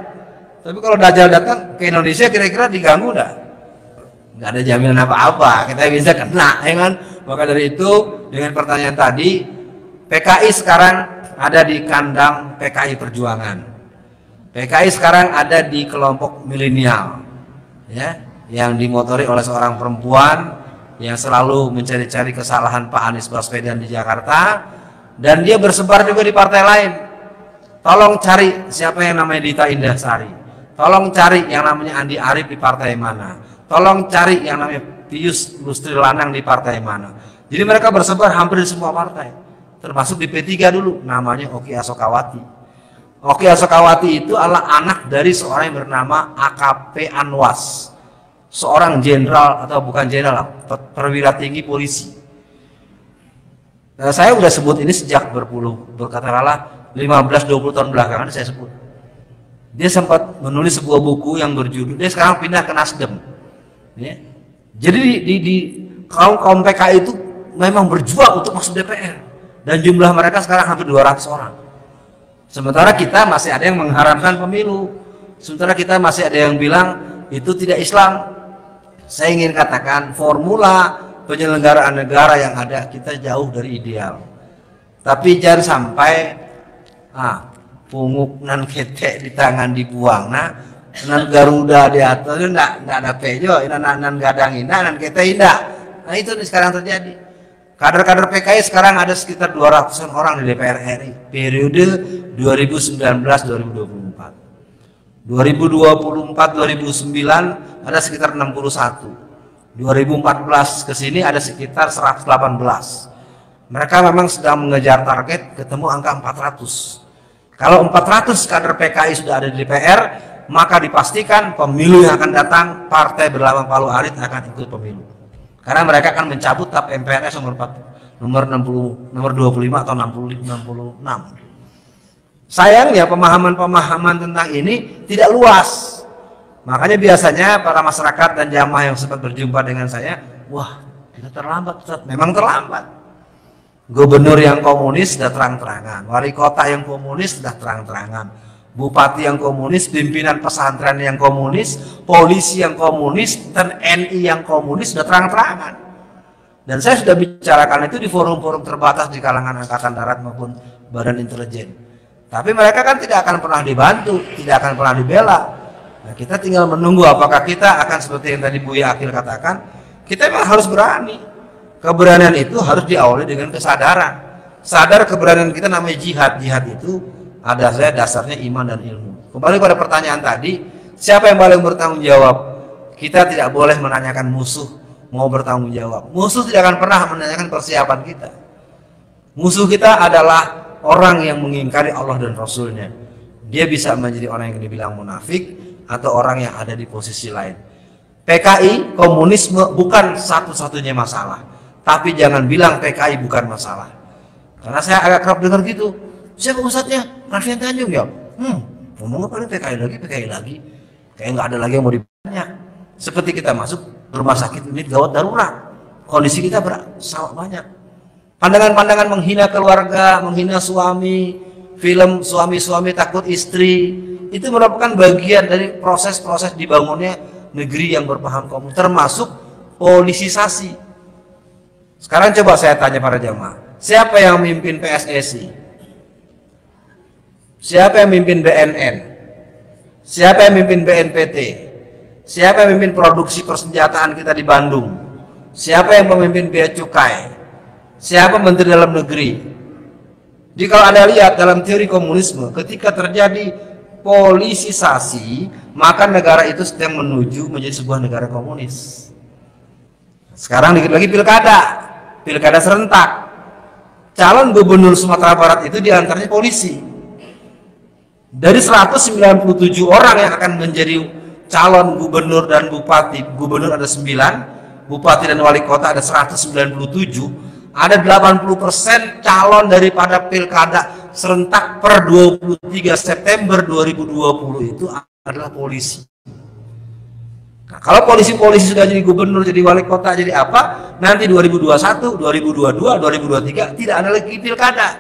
Tapi kalau Dajjal datang ke Indonesia, kira-kira diganggu nggak? Nggak ada jaminan apa-apa, kita bisa kena, ya kan? Maka dari itu, dengan pertanyaan tadi, PKI sekarang ada di kandang PKI Perjuangan. PKI sekarang ada di kelompok milenial, ya, yang dimotori oleh seorang perempuan yang selalu mencari-cari kesalahan Pak Anies Baswedan di Jakarta, dan dia bersebar juga di partai lain. Tolong cari siapa yang namanya Dita Indahsari, tolong cari yang namanya Andi Arief di partai mana, tolong cari yang namanya Pius Lustri Lanang di partai mana. Jadi mereka bersebar hampir di semua partai, termasuk di P3 dulu, namanya Oki Asokawati. Oki Asokawati itu adalah anak dari seorang yang bernama AKP Anwas, seorang jenderal atau bukan jenderal, perwira tinggi polisi. Nah, saya sudah sebut ini sejak berkatakanlah 15-20 tahun belakangan saya sebut. Dia sempat menulis sebuah buku yang berjudul, dia sekarang pindah ke Nasdem. Ya. Jadi di kaum PKI itu memang berjuang untuk masuk DPR, dan jumlah mereka sekarang hampir 200 orang. Sementara kita masih ada yang mengharamkan pemilu, sementara kita masih ada yang bilang itu tidak Islam. Saya ingin katakan formula penyelenggaraan negara yang ada kita jauh dari ideal. Tapi jangan sampai punguk nan ketek di tangan dibuang, nah nan Garuda di atas itu enggak ada pejo, nan gadang indah, nan ketek indah. Nah itu sekarang terjadi. Kader-kader PKI sekarang ada sekitar 200-an orang di DPR RI periode 2019-2024. 2024-2009 ada sekitar 61. 2014 ke sini ada sekitar 118. Mereka memang sedang mengejar target ketemu angka 400. Kalau 400 kader PKI sudah ada di DPR, maka dipastikan pemilu yang akan datang partai berlambang Palu Arit akan ikut pemilu. Karena mereka akan mencabut TAP MPRS nomor 25 atau 66. Sayangnya pemahaman tentang ini tidak luas. Makanya biasanya para masyarakat dan jamaah yang sempat berjumpa dengan saya, wah, kita terlambat, Ustaz. Memang terlambat. Gubernur yang komunis sudah terang-terangan, wali kota yang komunis sudah terang-terangan, bupati yang komunis, pimpinan pesantren yang komunis, polisi yang komunis, dan NI yang komunis sudah terang-terangan. Dan saya sudah bicarakan itu di forum-forum terbatas di kalangan Angkatan Darat maupun Badan Intelijen. Tapi mereka kan tidak akan pernah dibantu, tidak akan pernah dibela. Nah, kita tinggal menunggu apakah kita akan seperti yang tadi Buya Akil katakan, kita memang harus berani. Keberanian itu harus diawali dengan kesadaran. Sadar keberanian kita namanya jihad. Jihad itu ada saya dasarnya iman dan ilmu. Kembali pada pertanyaan tadi, siapa yang paling bertanggung jawab? Kita tidak boleh menanyakan musuh mau bertanggung jawab. Musuh tidak akan pernah menanyakan persiapan kita. Musuh kita adalah orang yang mengingkari Allah dan Rasulnya. Dia bisa menjadi orang yang dibilang munafik atau orang yang ada di posisi lain. PKI, komunisme bukan satu-satunya masalah. Tapi jangan bilang PKI bukan masalah. Karena saya agak kerap dengar gitu. Siapa ustadznya? Raffian Tanjung ya. Ngomongnya paling PKI lagi. Kayak nggak ada lagi yang mau dibanyak. Seperti kita masuk rumah sakit unit gawat darurat. Kondisi kita sangat banyak. Pandangan-pandangan menghina keluarga, menghina suami, film suami-suami takut istri, itu merupakan bagian dari proses-proses dibangunnya negeri yang berpaham komunis, termasuk politisasi. Sekarang coba saya tanya para jamaah, siapa yang memimpin PSSI? Siapa yang memimpin BNN? Siapa yang memimpin BNPT? Siapa yang memimpin produksi persenjataan kita di Bandung? Siapa yang memimpin bea cukai? Siapa menteri dalam negeri? Jadi kalau Anda lihat dalam teori komunisme, ketika terjadi politisasi, maka negara itu sedang menuju menjadi sebuah negara komunis. Sekarang dikit lagi pilkada serentak. Calon gubernur Sumatera Barat itu diantaranya polisi. Dari 197 orang yang akan menjadi calon gubernur dan bupati, gubernur ada 9, bupati dan wali kota ada 197. Ada 80% calon daripada pilkada serentak per 23 September 2020 itu adalah polisi. Nah, kalau polisi-polisi sudah jadi gubernur, jadi wali kota, jadi apa? Nanti 2021, 2022, 2023 tidak ada lagi pilkada.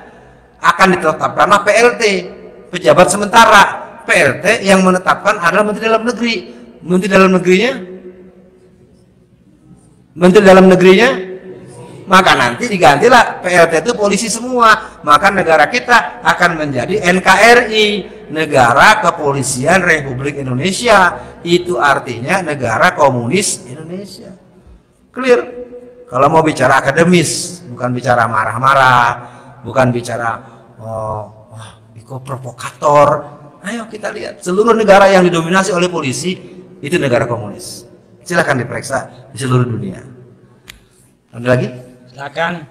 Akan ditetapkanlah PLT, pejabat sementara. PLT yang menetapkan adalah Menteri Dalam Negeri. Menteri Dalam Negerinya maka nanti digantilah PLT itu polisi semua, maka negara kita akan menjadi NKRI, Negara Kepolisian Republik Indonesia. Itu artinya negara komunis Indonesia. Clear? Kalau mau bicara akademis, bukan bicara marah-marah, bukan bicara provokator. Ayo kita lihat seluruh negara yang didominasi oleh polisi itu negara komunis. Silahkan diperiksa di seluruh dunia. Ada lagi? Silakan.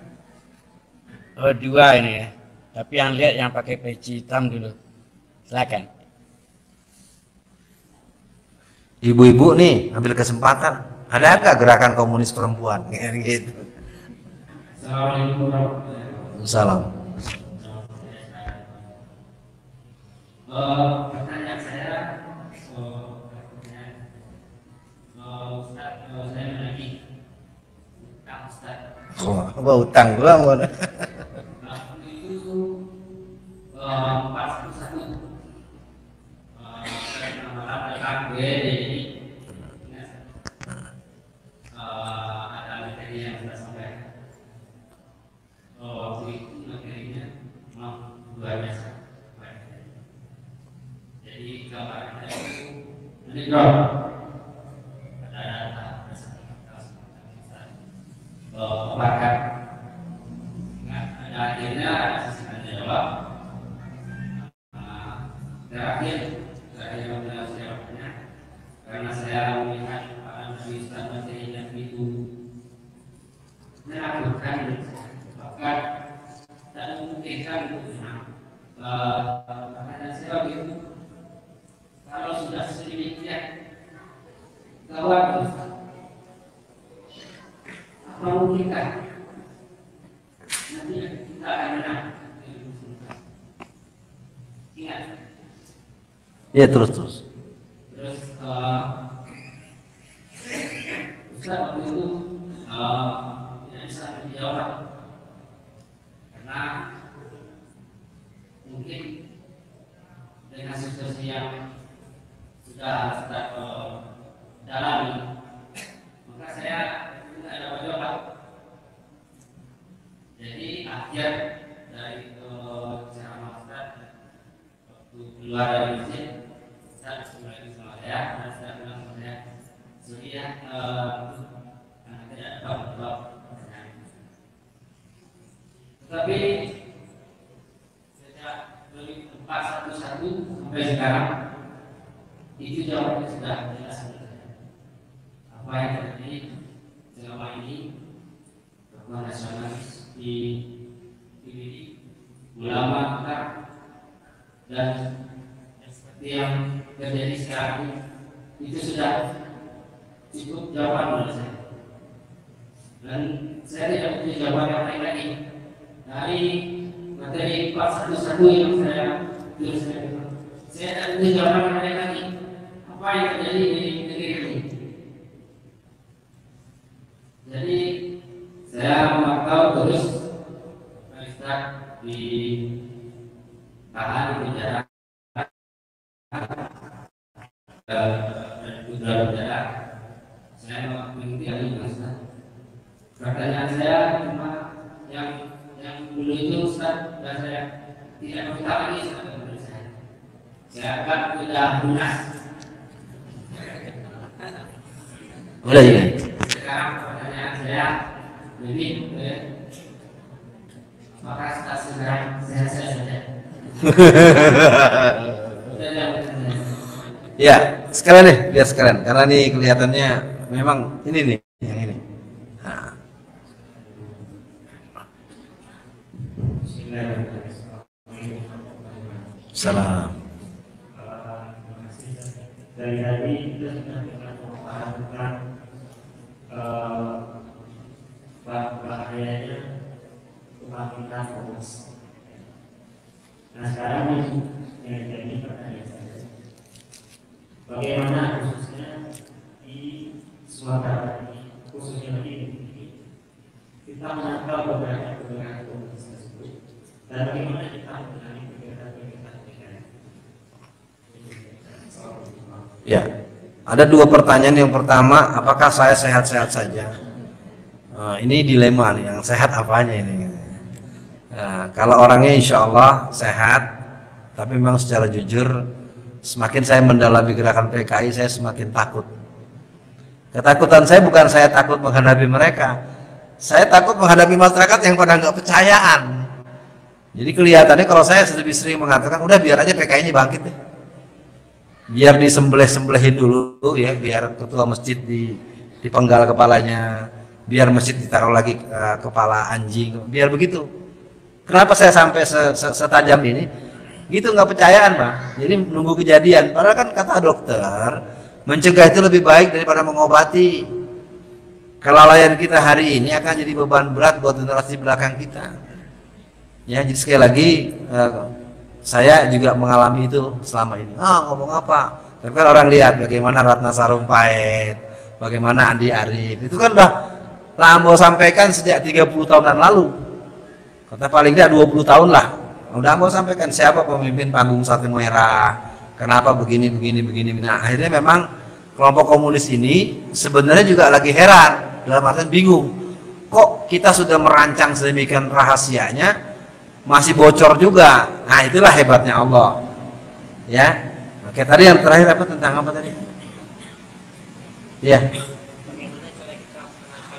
Dua ini ya. Tapi yang lihat yang pakai peci hitam dulu. Silakan. Ibu-ibu nih ambil kesempatan. Ada nggak gerakan komunis perempuan? Gitu. Assalamualaikum warahmatullahi wabarakatuh. Salam. Pertanyaan saya, Ustaz, saya lagi Ustaz. Wah, utang gua mau. Itu 411 KB jadi ada materi yang sudah sampai waktu itu materinya luar biasa. Jadi gambarnya itu meninggal ada data bahkan ada akhirnya ada jawab terakhir yang jawabnya karena saya melihat tulisan materi yang itu menakutkan bahkan tak memungkinkan karena saya begitu kalau sudah sedemikian gawat apa mungkinkah nanti kita akan menang? Ingat. Ya terus. Terus Ustaz waktu itu tidak bisa menjawab karena mungkin dengan situasi yang sudah dalami, maka saya tidak dapat jawab. Jadi akhir dari ceramah Ustaz waktu keluar dari masjid, Ustaz kembali sama saya dan Ustaz bilang sama saya, sudah karena tidak dapat jawab pertanyaan. Tetapi sejak 411 sampai sekarang itu jawabannya sudah jelas. Apa yang terjadi selama ini tokoh nasionalis di PBB, ulama kita, dan seperti yang terjadi sekarang ini, itu sudah cukup jawaban menurut saya. Dan saya tidak punya jawaban yang lain lagi dari materi kelas 1 yang saya tulis. Saya tidak punya jawaban yang lain lagi. Apa yang terjadi di negeri ini? Jadi saya memantau terus Ustaz di tahan di penjara udara. Saya mengikuti ahli Ustaz. Pertanyaan saya cuma yang dulu itu Ustaz, dan saya tidak minta lagi menurut saya. Saya akan sudah lunas. Udah ya. Sekarang pertanyaan saya lebih maka tak segera saya saja. Ya, sekalian nih, biar sekalian. Karena nih kelihatannya memang ini nih, yang ini. Nah. Salam. Dari tadi kita sudah melakukan bahayanya kebangkitan fokus. Nah sekarang yang jadi pertanyaan saya, bagaimana khususnya di Sumatera ini, khususnya di ini, kita menangkal beberapa komunitas tersebut, dan bagaimana kita mengenali kegiatan-kegiatan mereka. Ya, ada dua pertanyaan. Yang pertama, apakah saya sehat-sehat saja? Ini dilema nih, yang sehat apanya ini? Kalau orangnya insya Allah sehat, tapi memang secara jujur, semakin saya mendalami gerakan PKI, saya semakin takut. Ketakutan saya bukan saya takut menghadapi mereka, saya takut menghadapi masyarakat yang pada nggak percayaan. Jadi kelihatannya kalau saya lebih sering mengatakan, udah biar aja PKI ini bangkit deh. Biar disembelih-sembelihin dulu ya, biar ketua masjid dipenggal kepalanya, biar masjid ditaruh lagi kepala anjing, biar begitu. Kenapa saya sampai setajam ini? Gitu nggak percayaan, Pak. Jadi nunggu kejadian. Padahal kan kata dokter, mencegah itu lebih baik daripada mengobati. Kelalaian kita hari ini akan jadi beban berat buat generasi belakang kita. Ya, jadi sekali lagi saya juga mengalami itu selama ini. Ngomong apa? Tapi kan orang lihat bagaimana Ratna Sarumpait, bagaimana Andi Arief. Itu kan udah Lambo sampaikan sejak 30 tahunan lalu. Kata paling tidak 20 tahun lah. Udah mau sampaikan siapa pemimpin panggung Satu Merah. Kenapa begini. Nah, akhirnya memang kelompok komunis ini sebenarnya juga lagi heran. Dalam artian bingung. Kok kita sudah merancang sedemikian rahasianya, masih bocor juga. Nah, itulah hebatnya Allah. Ya. Oke, tadi yang terakhir apa, tentang apa tadi? Ya.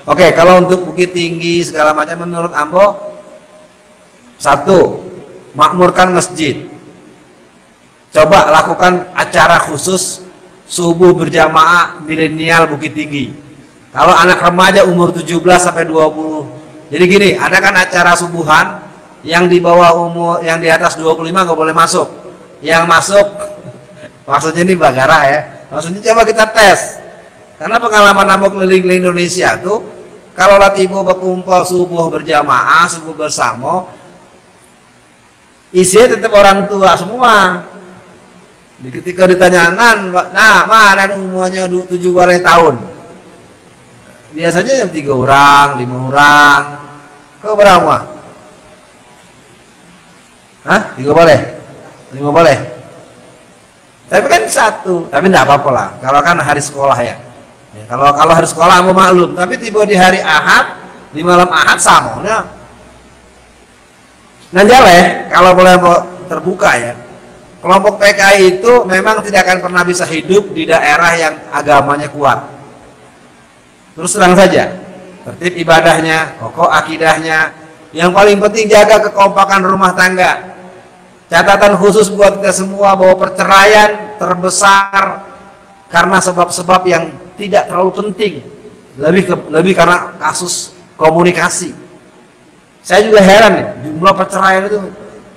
Oke, kalau untuk Bukit Tinggi segala macam menurut Ambo, satu, makmurkan masjid. Coba lakukan acara khusus subuh berjamaah milenial Bukit Tinggi. Kalau anak remaja umur 17 sampai 20. Jadi gini, ada kan acara subuhan, yang di bawah umur, yang di atas 25 nggak boleh masuk. Yang masuk, maksudnya ini Bagara ya. Maksudnya coba kita tes. Karena pengalaman Ambo keliling Indonesia tuh, kalau latibo berkumpul subuh berjamaah, subuh bersama, isinya tetap orang tua semua. Ketika ditanya, nah mana umurnya 7 tahun? Biasanya yang 3 orang, 5 orang. Kau berapa? Hah? 3 boleh? 5 boleh? Tapi kan 1, tapi enggak apa-apa lah. Kalau kan hari sekolah ya. Kalau hari sekolah aku maklum, tapi tiba di hari Ahad, di malam Ahad sama. Nah jale, kalau boleh terbuka ya, kelompok PKI itu memang tidak akan pernah bisa hidup di daerah yang agamanya kuat. Terus terang saja, tertib ibadahnya, pokok akidahnya, yang paling penting jaga kekompakan rumah tangga. Catatan khusus buat kita semua bahwa perceraian terbesar karena sebab-sebab yang tidak terlalu penting, lebih karena kasus komunikasi. Saya juga heran nih, jumlah perceraian itu.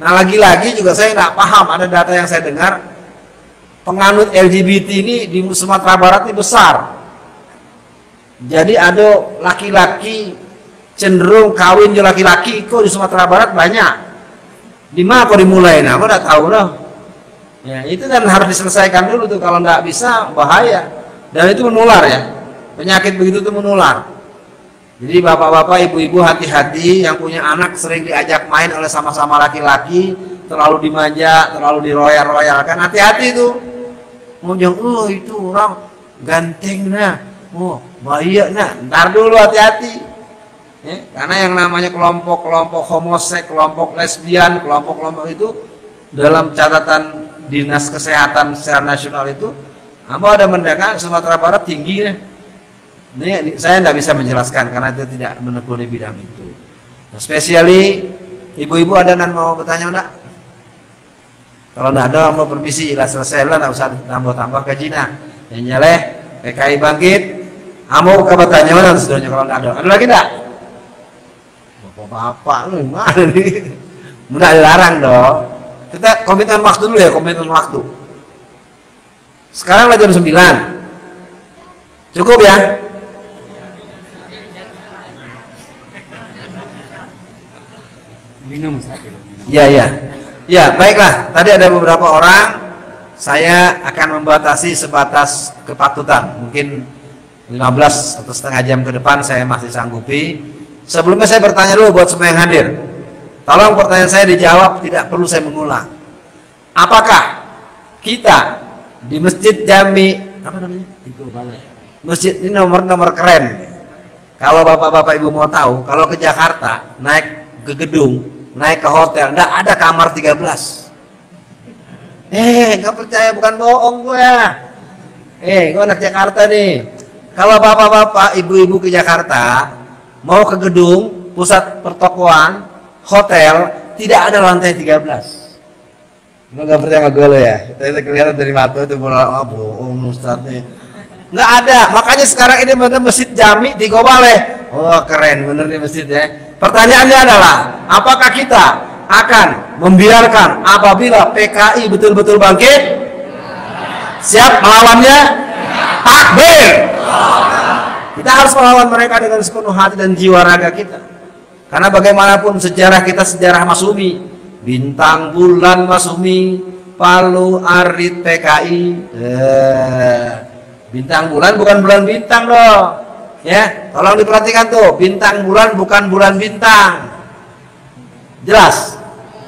Nah lagi-lagi juga saya nggak paham, ada data yang saya dengar, penganut LGBT ini di Sumatera Barat ini besar. Jadi ada laki-laki cenderung kawin dengan laki-laki kok di Sumatera Barat banyak. Di mana kok dimulai? Nah, aku udah tahu loh. Ya, itu kan harus diselesaikan dulu tuh, kalau nggak bisa bahaya. Dan itu menular ya. Penyakit begitu tuh menular. Jadi bapak-bapak, ibu-ibu hati-hati yang punya anak sering diajak main oleh sama-sama laki-laki, terlalu dimanja, terlalu diroyal-royalkan, hati-hati itu. Mau jangan, oh itu orang ganteng nah, oh bahaya nah, ntar dulu hati-hati. Ya, karena yang namanya kelompok-kelompok homoseks, kelompok lesbian, kelompok-kelompok itu dalam catatan Dinas Kesehatan secara nasional itu, ada mendengar Sumatera Barat tinggi ya. Ini saya tidak bisa menjelaskan karena itu tidak menekuni bidang itu. Nah, spesiali ibu-ibu ada yang mau bertanya enggak? Kalau enggak ada mau permisi, ilah selesai lah, enggak usah tambah-tambah gajinya. Yang nyaleh PKI bangkit. Kamu ke bertanya mana sebenarnya kalau enggak ada? Ada lagi enggak? Bapak-bapak lu mana nih? Enggak dilarang dong. Kita komitmen waktu dulu ya, komitmen waktu. Sekarang lagi jam 9. Cukup ya? Minum satu. Ya, ya. Ya, baiklah. Tadi ada beberapa orang, saya akan membatasi sebatas kepatutan. Mungkin 15 atau setengah jam ke depan saya masih sanggupi. Sebelumnya saya bertanya dulu buat semua yang hadir. Tolong pertanyaan saya dijawab, tidak perlu saya mengulang. Apakah kita di Masjid Jami, apa namanya? Masjid ini nomor keren. Kalau bapak-bapak ibu mau tahu, kalau ke Jakarta naik ke gedung, naik ke hotel, enggak ada kamar 13. Nggak percaya, bukan bohong gue ya. Gue anak Jakarta nih. Kalau bapak-bapak, ibu-ibu ke Jakarta, mau ke gedung, pusat pertokoan, hotel, tidak ada lantai 13. Lo nggak percaya sama gue lo ya? Itu kelihatan dari mata itu bohong Ustadz nih. Nggak ada. Makanya sekarang ini bener Masjid Jami di Gobale. Oh keren bener nih masjid ya. Pertanyaannya adalah, apakah kita akan membiarkan apabila PKI betul-betul bangkit? Siap melawannya? Takbir! Kita harus melawan mereka dengan sepenuh hati dan jiwa raga kita. Karena bagaimanapun sejarah kita sejarah Masumi. Bintang bulan Masumi, Palu Arit PKI. Bintang bulan bukan bulan bintang dong. Ya, tolong diperhatikan tuh, bintang bulan bukan bulan bintang. Jelas?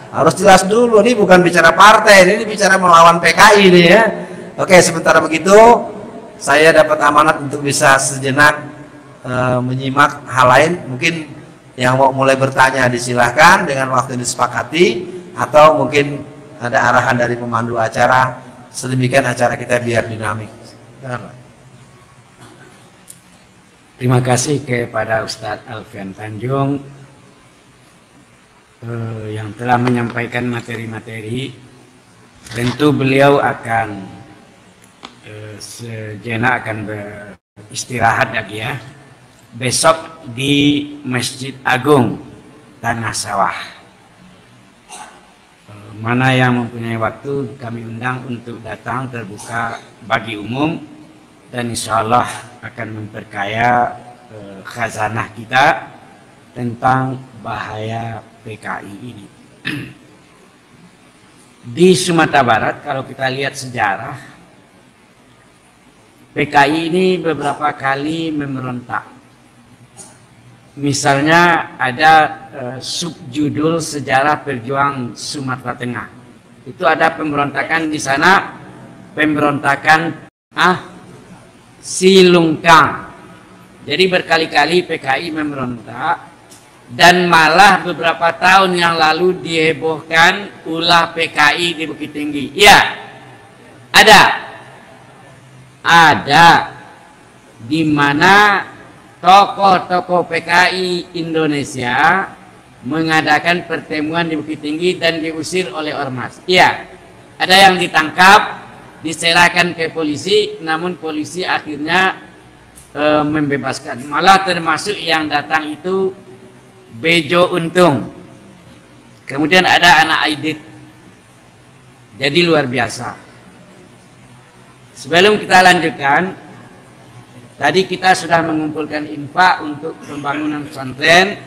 Harus jelas dulu, ini bukan bicara partai, ini bicara melawan PKI nih ya. Oke, sementara begitu saya dapat amanat untuk bisa sejenak menyimak hal lain. Mungkin yang mau mulai bertanya disilahkan dengan waktu yang disepakati, atau mungkin ada arahan dari pemandu acara, sedemikian acara kita biar dinamik. Terima kasih kepada Ustadz Alfian Tanjung yang telah menyampaikan materi-materi. Tentu beliau akan sejenak akan beristirahat lagi ya. Besok di Masjid Agung Tanah Sawah. Mana yang mempunyai waktu kami undang untuk datang, terbuka bagi umum, dan insya Allah akan memperkaya khazanah kita tentang bahaya PKI ini. Di Sumatera Barat kalau kita lihat sejarah, PKI ini beberapa kali memberontak. Misalnya ada subjudul sejarah perjuang Sumatera Tengah. Itu ada pemberontakan di sana, pemberontakan Silungkang. Jadi berkali-kali PKI memberontak, dan malah beberapa tahun yang lalu dihebohkan ulah PKI di Bukit Tinggi. Iya, ada di mana tokoh-tokoh PKI Indonesia mengadakan pertemuan di Bukit Tinggi dan diusir oleh ormas. Iya, ada yang ditangkap, diserahkan ke polisi, namun polisi akhirnya membebaskan. Malah termasuk yang datang itu Bejo Untung. Kemudian ada anak Aidit. Jadi luar biasa. Sebelum kita lanjutkan, Tadi kita sudah mengumpulkan infak untuk pembangunan pesantren.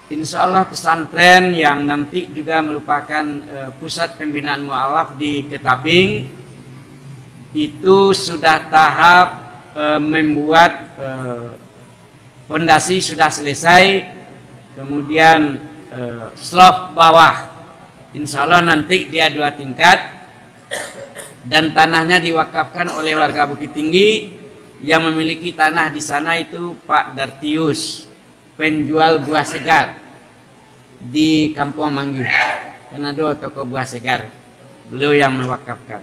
Insya Allah pesantren yang nanti juga merupakan pusat pembinaan mu'alaf di Ketaping itu sudah tahap membuat fondasi sudah selesai, kemudian slope bawah insya Allah nanti dia 2 tingkat, dan tanahnya diwakafkan oleh warga Bukit Tinggi. Yang memiliki tanah di sana itu Pak Dartius, penjual buah segar di Kampung Manggi, karena ada toko buah segar, beliau yang mewakafkan.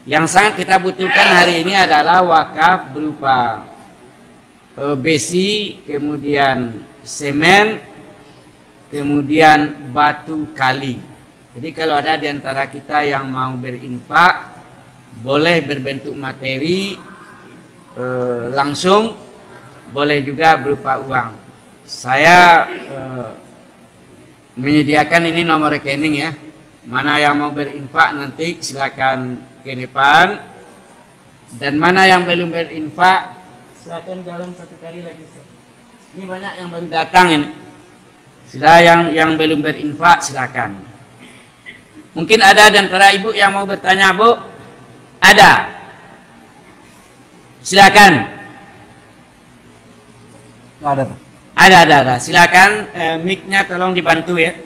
Yang sangat kita butuhkan hari ini adalah wakaf berupa besi, kemudian semen, kemudian batu kali. Jadi kalau ada di antara kita yang mau berinfak, boleh berbentuk materi langsung, boleh juga berupa uang. Saya menyediakan ini nomor rekening ya. Mana yang mau berinfak nanti silakan ke depan, dan mana yang belum berinfak silakan jalan 1 kali lagi. Ini banyak yang baru datang ini. Sudah yang belum berinfak silakan. Mungkin ada di antara ibu yang mau bertanya, Bu? Ada? Silakan. Ada. Silakan, mic-nya tolong dibantu ya.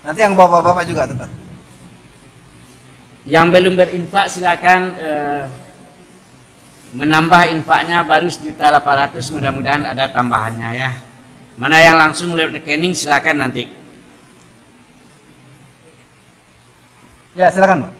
Nanti yang bapak-bapak juga tetap. Yang belum berinfak silakan menambah infaknya, baru 1.800.000, mudah-mudahan ada tambahannya ya. Mana yang langsung lewat rekening silakan nanti. Ya silakan, Pak.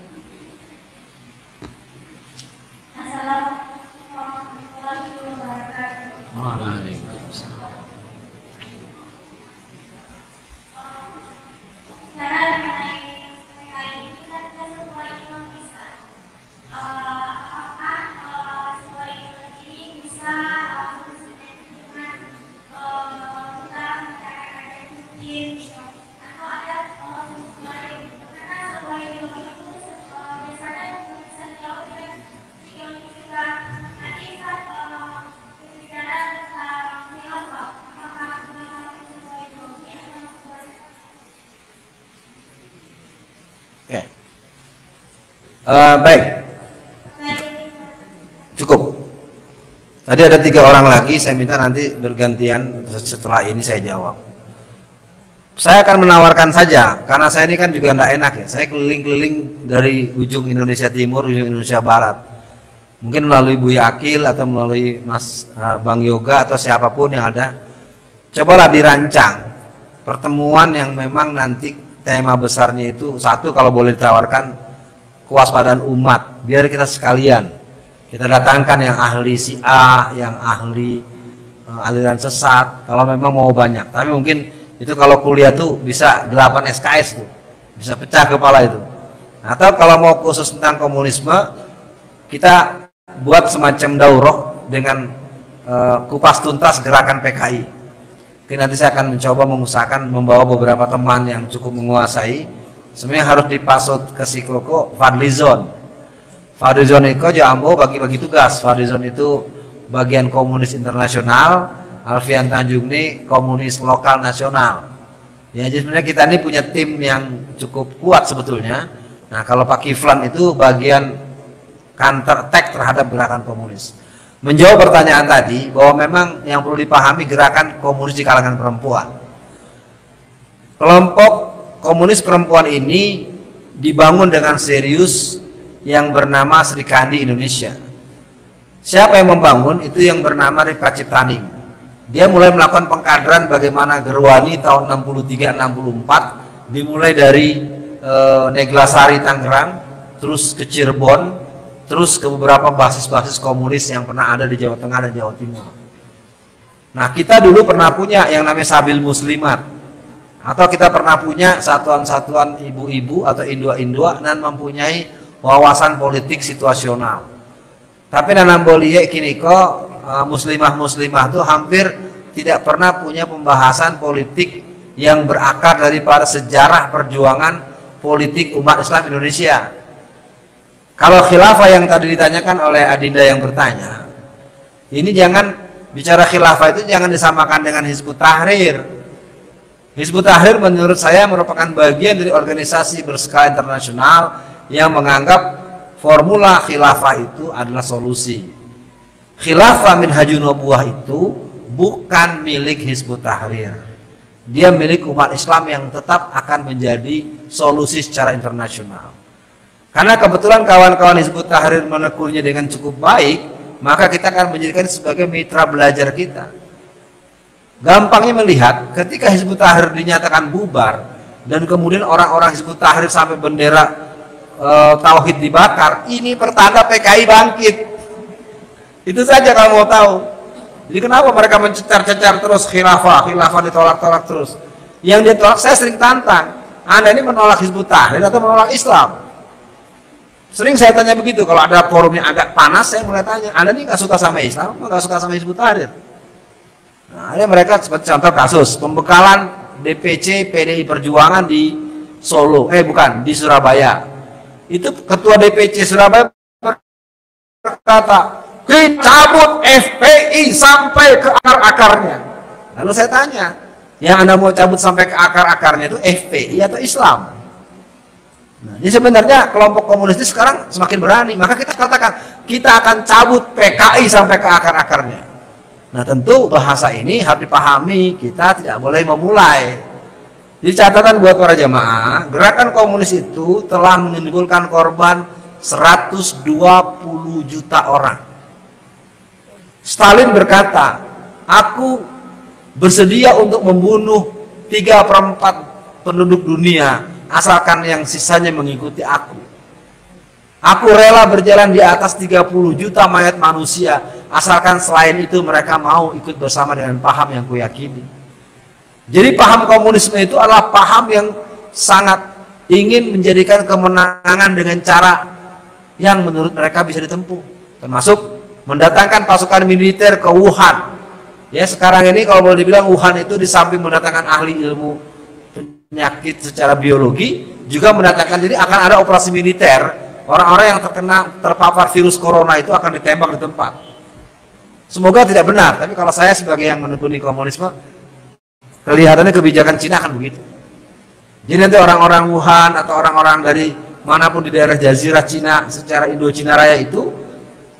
Baik, cukup. Tadi ada 3 orang lagi, saya minta nanti bergantian, setelah ini saya jawab. Saya akan menawarkan saja, karena saya ini kan juga tidak enak ya. Saya keliling-keliling dari ujung Indonesia Timur, ujung Indonesia Barat. Mungkin melalui Buya Akil atau melalui Mas Bang Yoga atau siapapun yang ada. Cobalah dirancang pertemuan yang memang nanti tema besarnya itu, satu kalau boleh ditawarkan, kewaspadaan umat, biar kita sekalian kita datangkan yang ahli si A, yang ahli aliran sesat, kalau memang mau banyak. Tapi mungkin itu kalau kuliah tuh bisa 8 SKS tuh, bisa pecah kepala itu. Atau kalau mau khusus tentang komunisme, kita buat semacam daurah dengan kupas tuntas gerakan PKI. Mungkin nanti saya akan mencoba mengusahakan membawa beberapa teman yang cukup menguasai. Sebenarnya harus dipasut ke Sikoko Fadlizon. Fadlizon itu Jambo bagi-bagi tugas. Fadlizon itu bagian komunis internasional, Alfian Tanjung ini komunis lokal nasional. Ya, jadi sebenarnya kita ini punya tim yang cukup kuat sebetulnya. Nah, kalau Pak Kiflan itu bagian counter attack terhadap gerakan komunis. Menjawab pertanyaan tadi bahwa memang yang perlu dipahami gerakan komunis di kalangan perempuan. Kelompok komunis perempuan ini dibangun dengan serius yang bernama Sri Kandi Indonesia. Siapa yang membangun? Itu yang bernama Rifka Ciptaning. Dia mulai melakukan pengkaderan bagaimana Gerwani tahun 63-64, dimulai dari Neglasari Tangerang, terus ke Cirebon, terus ke beberapa basis-basis komunis yang pernah ada di Jawa Tengah dan Jawa Timur. Nah, kita dulu pernah punya yang namanya Sabil Muslimat. Atau kita pernah punya satuan-satuan ibu-ibu atau indua-indua dan mempunyai wawasan politik situasional. Tapi nanam bolie kini kok muslimah-muslimah itu hampir tidak pernah punya pembahasan politik yang berakar daripada sejarah perjuangan politik umat Islam Indonesia. Kalau khilafah yang tadi ditanyakan oleh Adinda yang bertanya, ini jangan bicara khilafah itu jangan disamakan dengan Hizbut Tahrir. Hizbut Tahrir menurut saya merupakan bagian dari organisasi berskala internasional yang menganggap formula khilafah itu adalah solusi. Khilafah Minhajun Nubuwah itu bukan milik Hizbut Tahrir. Dia milik umat Islam yang tetap akan menjadi solusi secara internasional. Karena kebetulan kawan-kawan Hizbut Tahrir menekurnya dengan cukup baik, maka kita akan menjadikan sebagai mitra belajar kita. Gampangnya melihat ketika Hizbut Tahrir dinyatakan bubar dan kemudian orang-orang Hizbut Tahrir sampai bendera tauhid dibakar, ini pertanda PKI bangkit. Itu saja kalau mau tahu. Jadi kenapa mereka mencecar-cecar terus khilafah ditolak-tolak terus? Yang dia tolak, saya sering tantang, Anda ini menolak Hizbut Tahrir atau menolak Islam? Sering saya tanya begitu, kalau ada forum yang agak panas, saya mulai tanya, Anda ini nggak suka sama Islam, nggak suka sama Hizbut Tahrir? Nah, ada mereka seperti contoh kasus pembekalan DPC PDI Perjuangan di Solo, di Surabaya. Itu ketua DPC Surabaya berkata, kita cabut FPI sampai ke akar-akarnya. Lalu saya tanya, yang Anda mau cabut sampai ke akar-akarnya itu FPI atau Islam? Nah, ini sebenarnya kelompok komunis ini sekarang semakin berani. Maka kita katakan, kita akan cabut PKI sampai ke akar-akarnya. Nah tentu bahasa ini harus dipahami, kita tidak boleh memulai. Jadi catatan buat para jamaah, gerakan komunis itu telah menimbulkan korban 120 juta orang. Stalin berkata, aku bersedia untuk membunuh 3/4 penduduk dunia, asalkan yang sisanya mengikuti aku. Aku rela berjalan di atas 30 juta mayat manusia, asalkan selain itu mereka mau ikut bersama dengan paham yang kuyakini. Jadi paham komunisme itu adalah paham yang sangat ingin menjadikan kemenangan dengan cara yang menurut mereka bisa ditempuh, termasuk mendatangkan pasukan militer ke Wuhan. Ya, sekarang ini kalau boleh dibilang Wuhan itu di samping mendatangkan ahli ilmu penyakit secara biologi, juga mendatangkan, jadi akan ada operasi militer. Orang-orang yang terpapar virus corona itu akan ditembak di tempat. Semoga tidak benar, tapi kalau saya sebagai yang menekuni komunisme, kelihatannya kebijakan Cina akan begitu. Jadi nanti orang-orang Wuhan atau orang-orang dari manapun di daerah Jazirah Cina secara Indo-Cina Raya itu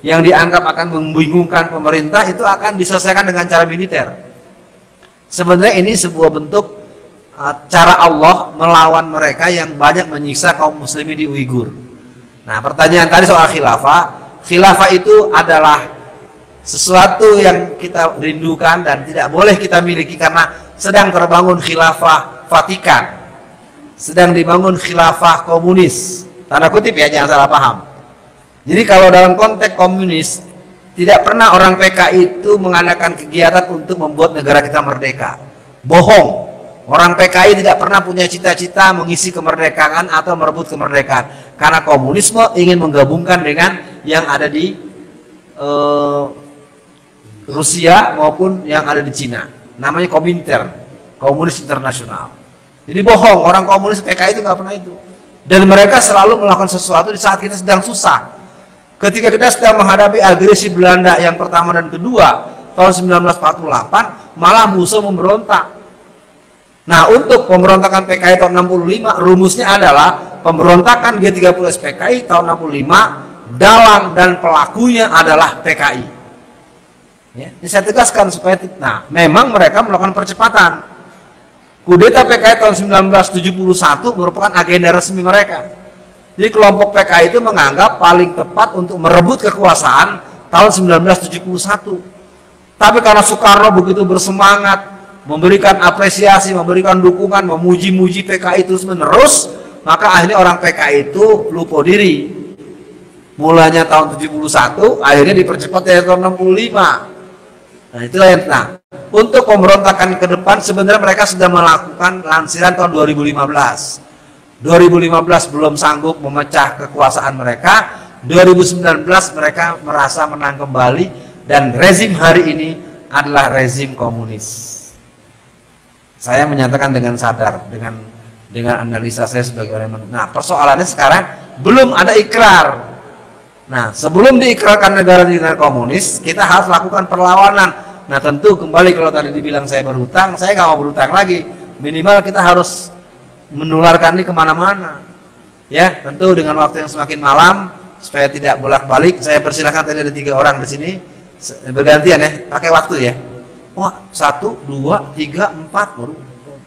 yang dianggap akan membingungkan pemerintah itu akan diselesaikan dengan cara militer. Sebenarnya ini sebuah bentuk cara Allah melawan mereka yang banyak menyiksa kaum muslimin di Uighur. Nah, pertanyaan tadi soal khilafah. Khilafah itu adalah sesuatu yang kita rindukan dan tidak boleh kita miliki karena sedang terbangun khilafah Vatikan, sedang dibangun khilafah komunis. Tanda kutip ya, jangan salah paham. Jadi kalau dalam konteks komunis, tidak pernah orang PKI itu mengadakan kegiatan untuk membuat negara kita merdeka. Bohong. Orang PKI tidak pernah punya cita-cita mengisi kemerdekaan atau merebut kemerdekaan. Karena komunisme ingin menggabungkan dengan yang ada di Rusia maupun yang ada di Cina. Namanya Komintern, Komunis Internasional. Jadi bohong, orang komunis PKI itu nggak pernah itu. Dan mereka selalu melakukan sesuatu di saat kita sedang susah. Ketika kita sedang menghadapi agresi Belanda yang pertama dan kedua tahun 1948, malah musuh memberontak. Nah, untuk pemberontakan PKI tahun 65, rumusnya adalah pemberontakan G30 SPKI tahun 65, dalang dan pelakunya adalah PKI. Ya, ini saya tegaskan supaya, nah, memang mereka melakukan percepatan. Kudeta PKI tahun 1971 merupakan agenda resmi mereka. Jadi kelompok PKI itu menganggap paling tepat untuk merebut kekuasaan tahun 1971. Tapi karena Soekarno begitu bersemangat, memberikan apresiasi, memberikan dukungan, memuji-muji PKI terus menerus, maka akhirnya orang PKI itu lupa diri. Mulanya tahun 71, akhirnya dipercepat dari tahun 65. Nah, itulah yang untuk pemberontakan ke depan sebenarnya mereka sudah melakukan lansiran tahun 2015. 2015 belum sanggup memecah kekuasaan mereka. 2019 mereka merasa menang kembali dan rezim hari ini adalah rezim komunis. Saya menyatakan dengan sadar, dengan analisa saya sebagai orang. Nah, persoalannya sekarang belum ada ikrar Nah, sebelum diikrarkan negara di negara komunis, kita harus lakukan perlawanan. Nah, tentu kembali kalau tadi dibilang saya berhutang, saya nggak mau berhutang lagi. Minimal kita harus menularkan ini kemana-mana. Ya, tentu dengan waktu yang semakin malam, supaya tidak bolak-balik. Saya persilahkan, tadi ada 3 orang di sini, bergantian ya, pakai waktu ya. Wah, 1, 2, 3, 4 baru.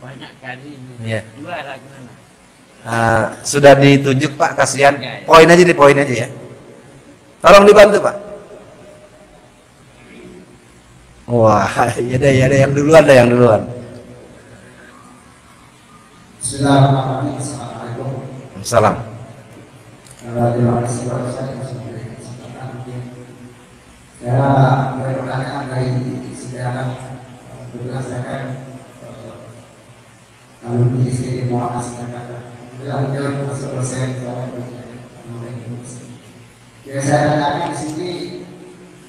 Banyak kali. Iya. 2 lagi mana? Sudah ditunjuk Pak, kasihan. Ya, ya. Poin aja ya. Tolong dibantu Pak. Wah, ya ada yang duluan. Assalamualaikum. Salam. Terima kasih kepada saya memberikan kesempatan ini. Saya berpertanyaan dari sejarah berdasarkan kalau di sini mau kasih kata belajar selesai saya ya saya tanyakan di sini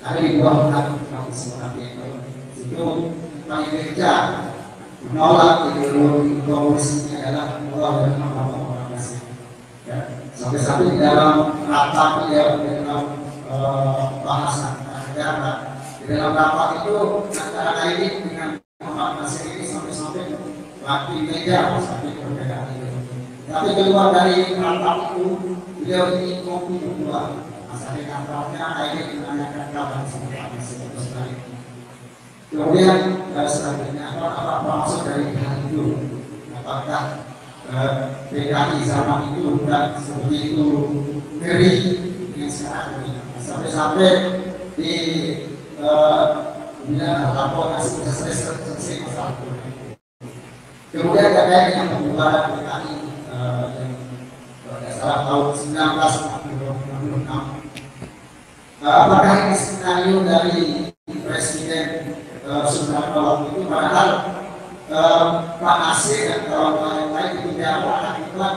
ada di bawah kamu seperti itu tentang gereja menolak ideologi komunis ini adalah menolak dan menolak orang asing. Sampai-sampai di dalam rapat dalam bahasan negara di dalam rapat itu antara lain dengan orang asing ini sampai-sampai waktu meja sampai perbedaan itu. Tapi keluar dari rapat itu beliau ini kopi berdua. Masalah rapatnya akhirnya menanyakan kabar seperti sekali. Kemudian selanjutnya apa maksud dari hal itu? Apakah PKI zaman itu dan seperti itu ngeri yang sekarang ini sampai-sampai di lapor hasil selesai masalah itu. Kemudian terkait dengan pembubaran PKI yang salah tahun 1966, apakah ini skenario dari Presiden Soekarno waktu itu, padahal Pak Nasir dan kawan-kawan yang lain itu jawab akibat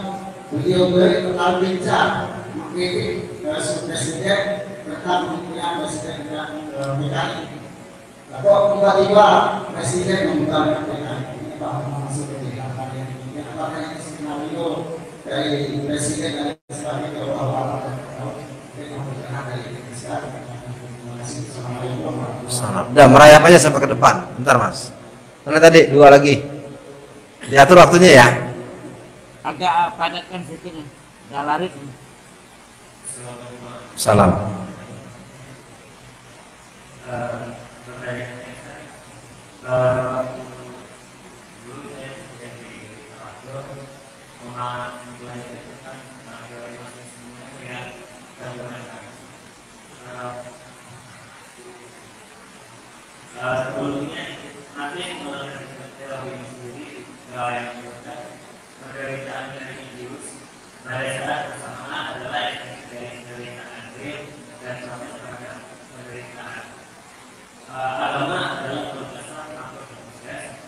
beliau terlalu gencar mengkritik Presiden tentang pemilihan Presiden dan PKI. Atau tiba-tiba Presiden membubarkan PKI. Ini Pak maksud dari hal yang ini. Apakah ini skenario dari Presiden dan sebagainya bahwa dengan perjalanan dari Indonesia? Terima kasih. Assalamualaikum warahmatullahi wabarakatuh. Udah merayap aja sampai ke depan. Bentar Mas. Mana tadi 2 lagi. Diatur waktunya ya. Agak padat kan sedikit. Udah lari. Salam. Sebelumnya nanti mengenai teori sendiri yang penderitaan dari Indius dari saat bersama adalah dari penderitaan dan sampai terhadap penderitaan agama adalah berdasar atau proses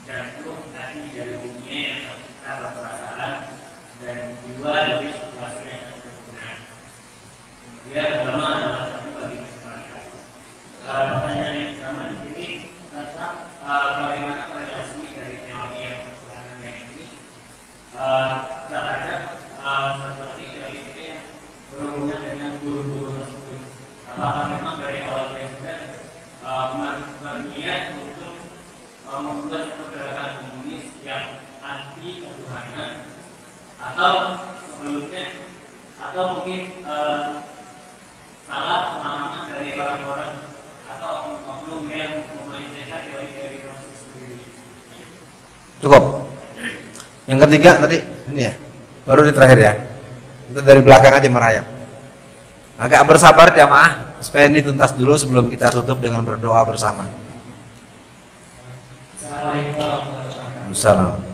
jantung hati dari dunia yang tercipta perasaan dan jiwa dari situasi yang berkebunan. Kemudian agama adalah satu bagi masyarakat. Pertanyaan yang sama di sini tentang bagaimana korelasi dari teori yang berkebunan ini terhadap seperti teori yang berhubungan dengan guru-guru tersebut. Apakah memang dari awal presiden berniat untuk membuat pergerakan komunis yang anti ketuhanan atau sebelumnya atau mungkin salah pemahaman dari orang-orang atau oknum yang memperintahkan teori-teori komunis sendiri. Cukup. Yang ketiga tadi ini ya. Baru di terakhir ya. Itu dari belakang aja merayap. Agak bersabar jamaah supaya ini tuntas dulu sebelum kita tutup dengan berdoa bersama. Assalamualaikum.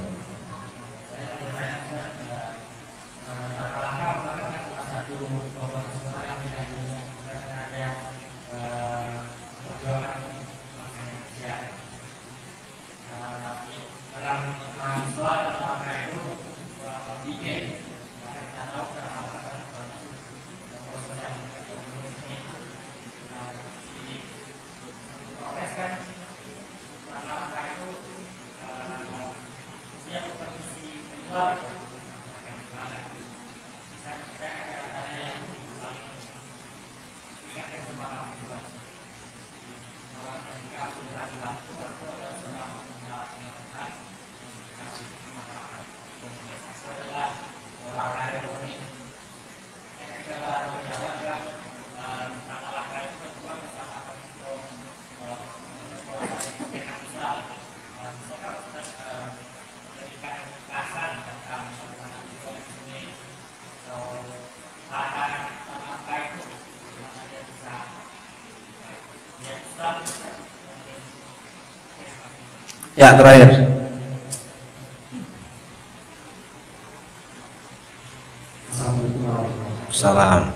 Ya, terakhir. Salam.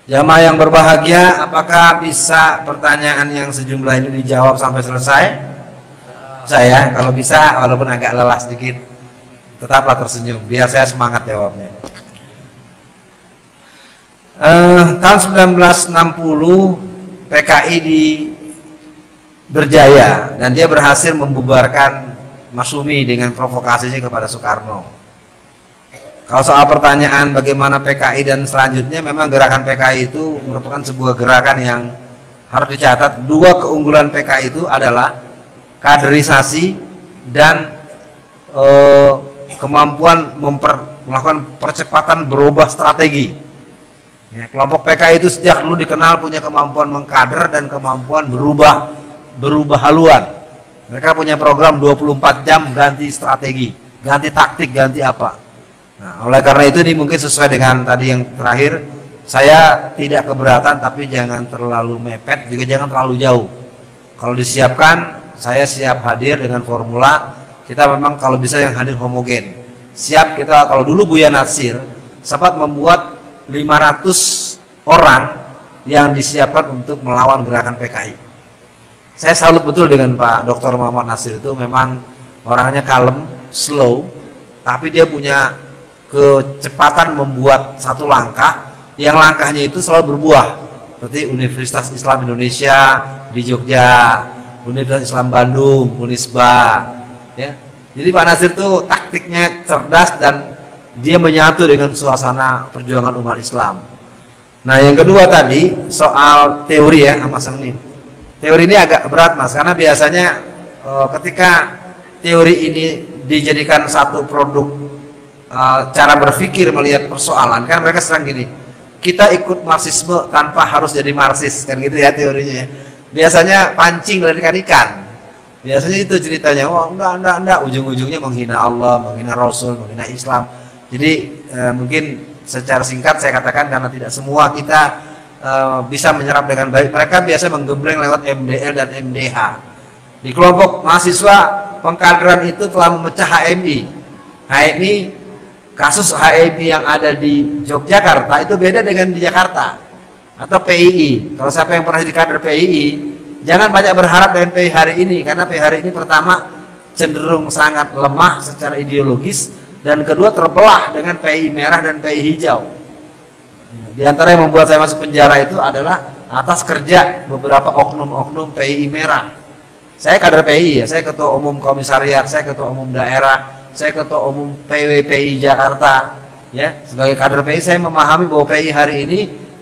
Jamaah yang berbahagia, apakah bisa pertanyaan yang sejumlah ini dijawab sampai selesai? Saya, kalau bisa, walaupun agak lelah sedikit, tetaplah tersenyum, biar saya semangat jawabnya. Tahun 1960 PKI berjaya dan dia berhasil membubarkan Masyumi dengan provokasinya kepada Soekarno. Kalau soal pertanyaan bagaimana PKI dan selanjutnya, memang gerakan PKI itu merupakan sebuah gerakan yang harus dicatat. Dua keunggulan PKI itu adalah kaderisasi dan kemampuan melakukan percepatan berubah strategi. Ya, kelompok PKI itu sejak dulu dikenal punya kemampuan mengkader dan kemampuan berubah haluan. Mereka punya program 24 jam ganti strategi, ganti taktik, ganti apa. Nah, oleh karena itu ini mungkin sesuai dengan tadi yang terakhir, saya tidak keberatan tapi jangan terlalu mepet, juga jangan terlalu jauh. Kalau disiapkan, saya siap hadir dengan formula. Kita memang kalau bisa yang hadir homogen. Siap kita, kalau dulu Buya Natsir sempat membuat 500 orang yang disiapkan untuk melawan gerakan PKI. Saya salut betul dengan Pak Dr. Muhammad Natsir, itu memang orangnya kalem, slow, tapi dia punya kecepatan membuat satu langkah, yang langkahnya itu selalu berbuah. Seperti Universitas Islam Indonesia di Jogja, Universitas Islam Bandung, Unisba, ya. Jadi Pak Natsir itu taktiknya cerdas dan dia menyatu dengan suasana perjuangan umat Islam. Nah, yang kedua tadi soal teori ya, Mas Angin. Teori ini agak berat, Mas, karena biasanya ketika teori ini dijadikan satu produk cara berpikir melihat persoalan, kan mereka sering gini, kita ikut Marxisme tanpa harus jadi Marxis, kan gitu ya teorinya ya. Biasanya pancing dari ikan. Biasanya itu ceritanya, wah enggak, ujung-ujungnya menghina Allah, menghina Rasul, menghina Islam. Jadi mungkin secara singkat saya katakan, karena tidak semua kita bisa menyerap dengan baik, mereka biasa menggembleng lewat MDL dan MDH. Di kelompok mahasiswa pengkaderan itu telah memecah HMI. HMI, kasus HMI yang ada di Yogyakarta itu beda dengan di Jakarta. Atau PII, kalau siapa yang pernah di kader PII, jangan banyak berharap dengan PII hari ini, karena PII hari ini pertama cenderung sangat lemah secara ideologis, dan kedua terbelah dengan PII merah dan PII hijau. Di antara yang membuat saya masuk penjara itu adalah atas kerja beberapa oknum-oknum PII merah. Saya kader PII ya, saya ketua umum komisariat, saya ketua umum daerah, saya ketua umum PWPI Jakarta. Ya, sebagai kader PII saya memahami bahwa PII hari ini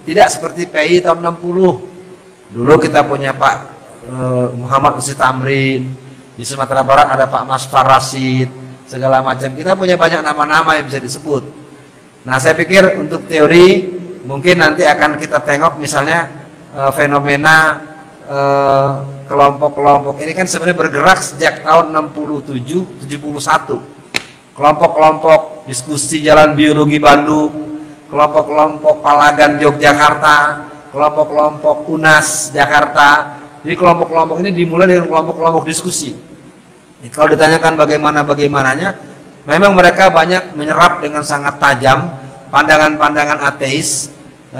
tidak seperti PII tahun 60. Dulu kita punya Pak Muhammad Usi Tamrin, di Sumatera Barat ada Pak Mas Farasid, segala macam. Kita punya banyak nama-nama yang bisa disebut. Nah, saya pikir untuk teori mungkin nanti akan kita tengok misalnya fenomena kelompok-kelompok ini kan sebenarnya bergerak sejak tahun 67-71. Kelompok-kelompok diskusi Jalan Biologi Bandung, kelompok-kelompok Palagan Yogyakarta, kelompok-kelompok UNAS Jakarta. Jadi kelompok-kelompok ini dimulai dengan kelompok-kelompok diskusi. Kalau ditanyakan bagaimananya, memang mereka banyak menyerap dengan sangat tajam pandangan-pandangan ateis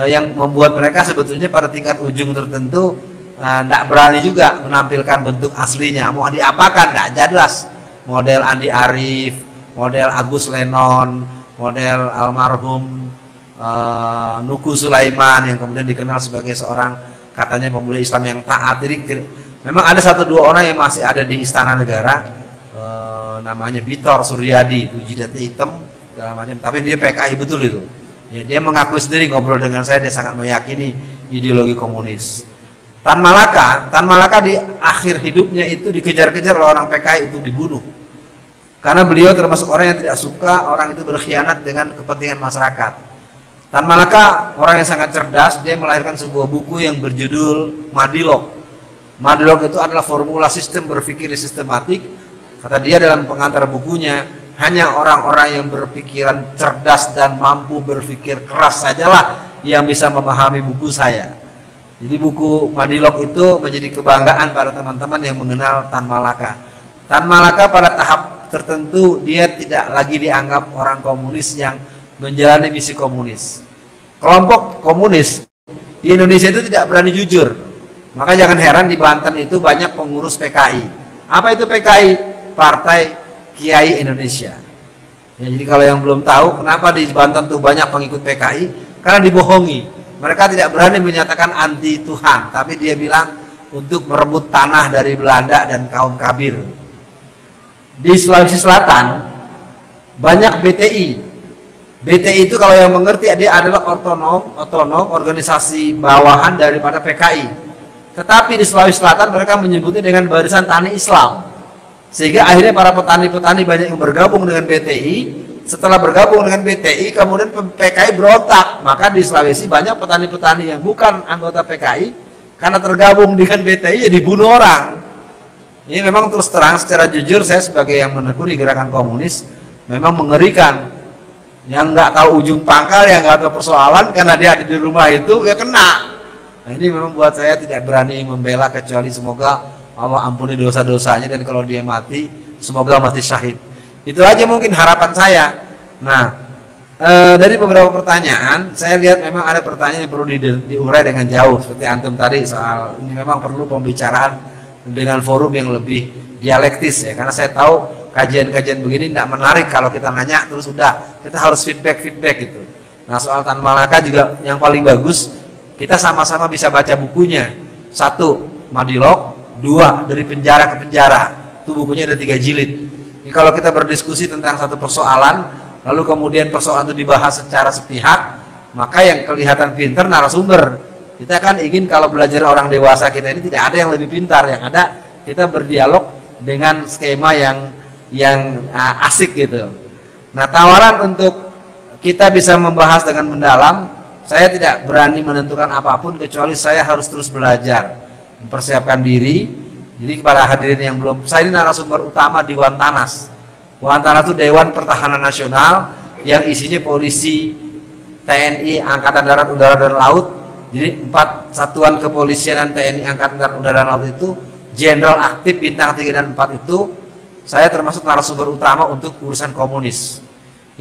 yang membuat mereka sebetulnya pada tingkat ujung tertentu tidak berani juga menampilkan bentuk aslinya. Mau diapakan tidak jelas. Model Andi Arief, model Agus Lenon, model almarhum Nuku Sulaiman yang kemudian dikenal sebagai seorang katanya pemuda Islam yang taat. Jadi memang ada 1-2 orang yang masih ada di Istana Negara, namanya Bitor Suryadi, jidatnya hitam segala macam, tapi dia PKI betul itu. Ya, dia mengaku sendiri ngobrol dengan saya, dia sangat meyakini ideologi komunis. Tan Malaka di akhir hidupnya itu dikejar-kejar oleh orang PKI untuk dibunuh. Karena beliau termasuk orang yang tidak suka orang itu berkhianat dengan kepentingan masyarakat. Tan Malaka orang yang sangat cerdas, dia melahirkan sebuah buku yang berjudul Madilog. Madilog itu adalah formula sistem berpikir sistematik. Kata dia dalam pengantar bukunya, hanya orang-orang yang berpikiran cerdas dan mampu berpikir keras sajalah yang bisa memahami buku saya. Jadi buku Madilog itu menjadi kebanggaan para teman-teman yang mengenal Tan Malaka. Tan Malaka pada tahap tertentu dia tidak lagi dianggap orang komunis yang menjalani misi komunis. Kelompok komunis di Indonesia itu tidak berani jujur. Maka jangan heran di Banten itu banyak pengurus PKI. Apa itu PKI? Partai Kiai Indonesia. Ya, jadi kalau yang belum tahu kenapa di Banten tuh banyak pengikut PKI, karena dibohongi. Mereka tidak berani menyatakan anti Tuhan, tapi dia bilang untuk merebut tanah dari Belanda dan kaum Kabir. Di Sulawesi Selatan banyak BTI. BTI itu kalau yang mengerti dia adalah otonom organisasi bawahan daripada PKI. Tetapi di Sulawesi Selatan mereka menyebutnya dengan Barisan Tani Islam. Sehingga akhirnya para petani-petani banyak yang bergabung dengan BTI. Setelah bergabung dengan BTI, kemudian PKI berontak. Maka di Sulawesi banyak petani-petani yang bukan anggota PKI, karena tergabung dengan BTI jadi bunuh orang. Ini memang terus terang secara jujur, saya sebagai yang menekuni gerakan komunis memang mengerikan. Yang nggak tahu ujung pangkal, yang nggak tahu persoalan, karena dia ada di rumah itu ya kena. Nah, ini memang buat saya tidak berani membela, kecuali semoga Allah ampuni dosa-dosanya, dan kalau dia mati semoga mati syahid. Itu aja mungkin harapan saya. Nah, dari beberapa pertanyaan saya lihat memang ada pertanyaan yang perlu diurai dengan jauh, seperti antum tadi soal ini memang perlu pembicaraan dengan forum yang lebih dialektis ya, karena saya tahu kajian-kajian begini tidak menarik kalau kita nanya terus udah, kita harus feedback gitu. Nah, soal Tan Malaka juga yang paling bagus kita sama-sama bisa baca bukunya. 1, Madilog. 2, Dari Penjara ke Penjara. Itu bukunya ada 3 jilid. Jadi kalau kita berdiskusi tentang satu persoalan, lalu kemudian persoalan itu dibahas secara sepihak, maka yang kelihatan pintar narasumber. Kita kan ingin kalau belajar orang dewasa kita ini tidak ada yang lebih pintar, yang ada kita berdialog dengan skema yang asik gitu. Nah, tawaran untuk kita bisa membahas dengan mendalam, saya tidak berani menentukan apapun kecuali saya harus terus belajar, mempersiapkan diri. Jadi kepada hadirin yang belum, saya ini narasumber utama di Wantanas. Wantanas itu Dewan Pertahanan Nasional yang isinya polisi, TNI, Angkatan Darat, Udara, dan Laut. Jadi 4 satuan kepolisian dan TNI, Angkatan Darat, Udara, dan Laut itu jenderal aktif bintang 3 dan 4 itu saya termasuk narasumber utama untuk urusan komunis.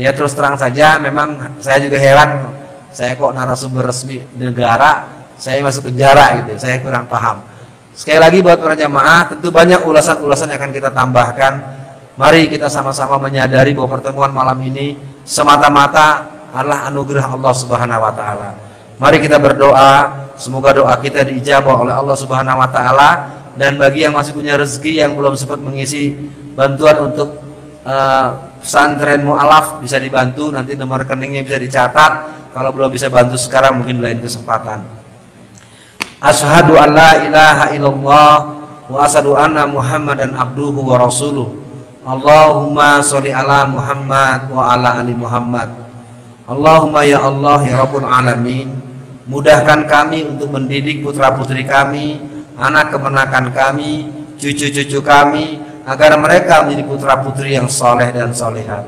Ya terus terang saja memang saya juga heran, saya kok narasumber resmi negara, saya masuk penjara gitu, saya kurang paham. Sekali lagi buat para jamaah, tentu banyak ulasan-ulasan yang akan kita tambahkan. Mari kita sama-sama menyadari bahwa pertemuan malam ini semata-mata adalah anugerah Allah Subhanahu wa taala. Mari kita berdoa semoga doa kita diijabah oleh Allah Subhanahu wa taala. Dan bagi yang masih punya rezeki yang belum sempat mengisi bantuan untuk pesantren mu'alaf, bisa dibantu, nanti nomor rekeningnya bisa dicatat. Kalau belum bisa bantu sekarang mungkin lain kesempatan. Asyhadu an la ilaha illallah wa asyhadu anna Muhammadan abduhu wa rasuluh. Allahumma sholli ala Muhammad wa ala ali Muhammad. Allahumma ya Allah ya Rabbul alamin, mudahkan kami untuk mendidik putra-putri kami, anak keponakan kami, cucu-cucu kami, agar mereka menjadi putra-putri yang soleh dan solehat.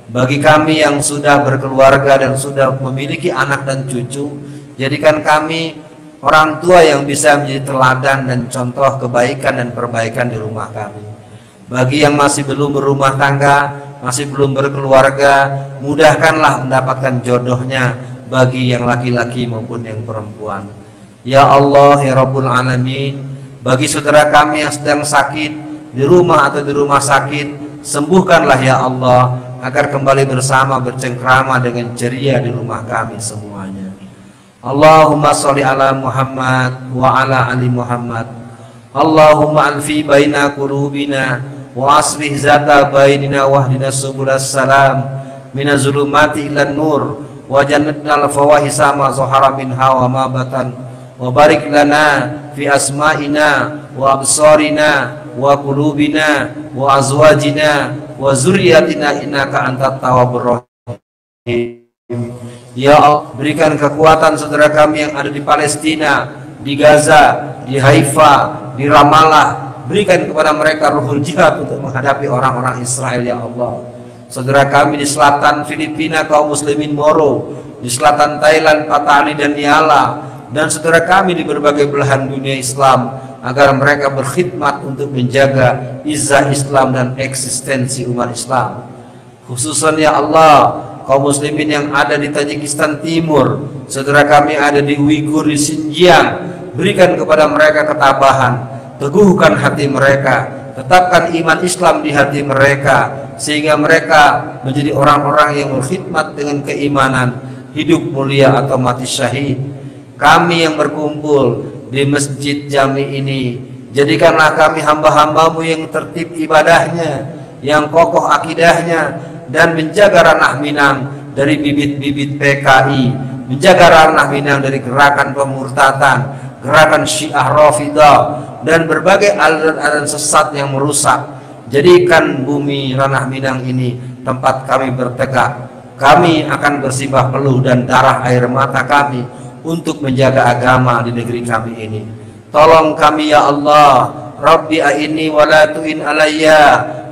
Bagi kami yang sudah berkeluarga dan sudah memiliki anak dan cucu, jadikan kami orang tua yang bisa menjadi teladan dan contoh kebaikan dan perbaikan di rumah kami. Bagi yang masih belum berumah tangga, masih belum berkeluarga, mudahkanlah mendapatkan jodohnya bagi yang laki-laki maupun yang perempuan. Ya Allah ya Rabbul alamin, bagi saudara kami yang sedang sakit di rumah atau di rumah sakit, sembuhkanlah ya Allah, agar kembali bersama bercengkrama dengan ceria di rumah kami semuanya. Allahumma sholli ala Muhammad wa ala ali Muhammad. Allahumma alfi baina qulubina wa aslih zata bainina wahdina subulas salam minaz zulumati ilan nur wa jannatnal fawahisa ma zahara minha wa ma batan wa barik lana fi asma'ina wa absarina wa qulubina wa azwajina wa zurriyatina innaka antat tawwabur rahim. Ya Allah, berikan kekuatan saudara kami yang ada di Palestina, di Gaza, di Haifa, di Ramallah. Berikan kepada mereka ruhul jihad untuk menghadapi orang-orang Israel ya Allah. Saudara kami di selatan Filipina, kaum muslimin Moro, di selatan Thailand, Patani dan Niala, dan saudara kami di berbagai belahan dunia Islam, agar mereka berkhidmat untuk menjaga izzah Islam dan eksistensi umat Islam. Khususan ya Allah, kaum muslimin yang ada di Tajikistan Timur, saudara kami ada di Uighur, di Xinjiang, berikan kepada mereka ketabahan, teguhkan hati mereka, tetapkan iman Islam di hati mereka, sehingga mereka menjadi orang-orang yang berkhidmat dengan keimanan, hidup mulia atau mati syahid. Kami yang berkumpul di masjid jami ini, jadikanlah kami hamba-hambamu yang tertib ibadahnya, yang kokoh akidahnya, dan menjaga ranah Minang dari bibit-bibit PKI, menjaga ranah Minang dari gerakan pemurtatan, gerakan Syiah Rafidah, dan berbagai aliran-aliran sesat yang merusak. Jadikan bumi ranah Minang ini tempat kami bertegak. Kami akan bersimbah peluh dan darah air mata kami untuk menjaga agama di negeri kami ini. Tolong kami ya Allah. Rabbi a'inni wa la tu'in alayya,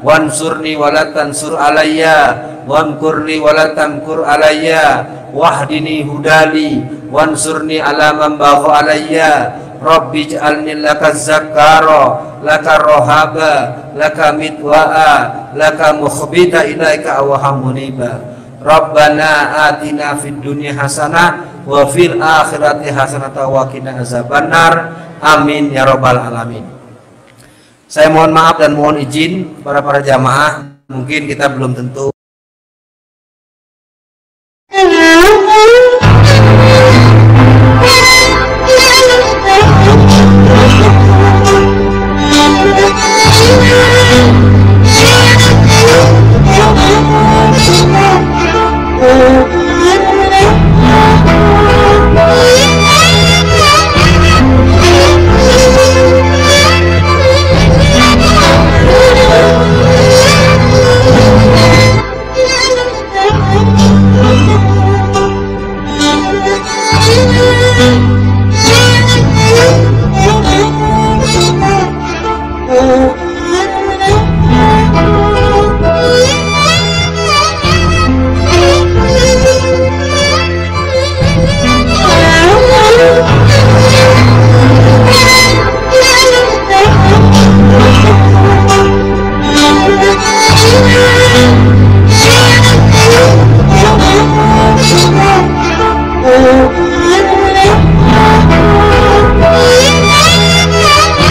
wansurni wa la tansur alayya, wamkurni wa la tamkur alayya, wahdini hudali, wansurni ala man bagha alayya. Rabbi ij'alni laka zakkara, laka rohaba, laka mitwa'a, laka mukhbita ilaika awaham muniba. Rabbana atina fid dunya hasanah wa fil akhirati hasanah wa qina azabannar. Amin ya rabbal alamin. Saya mohon maaf dan mohon izin kepada para jamaah, mungkin kita belum tentu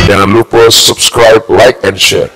Jangan lupa subscribe, like, and share.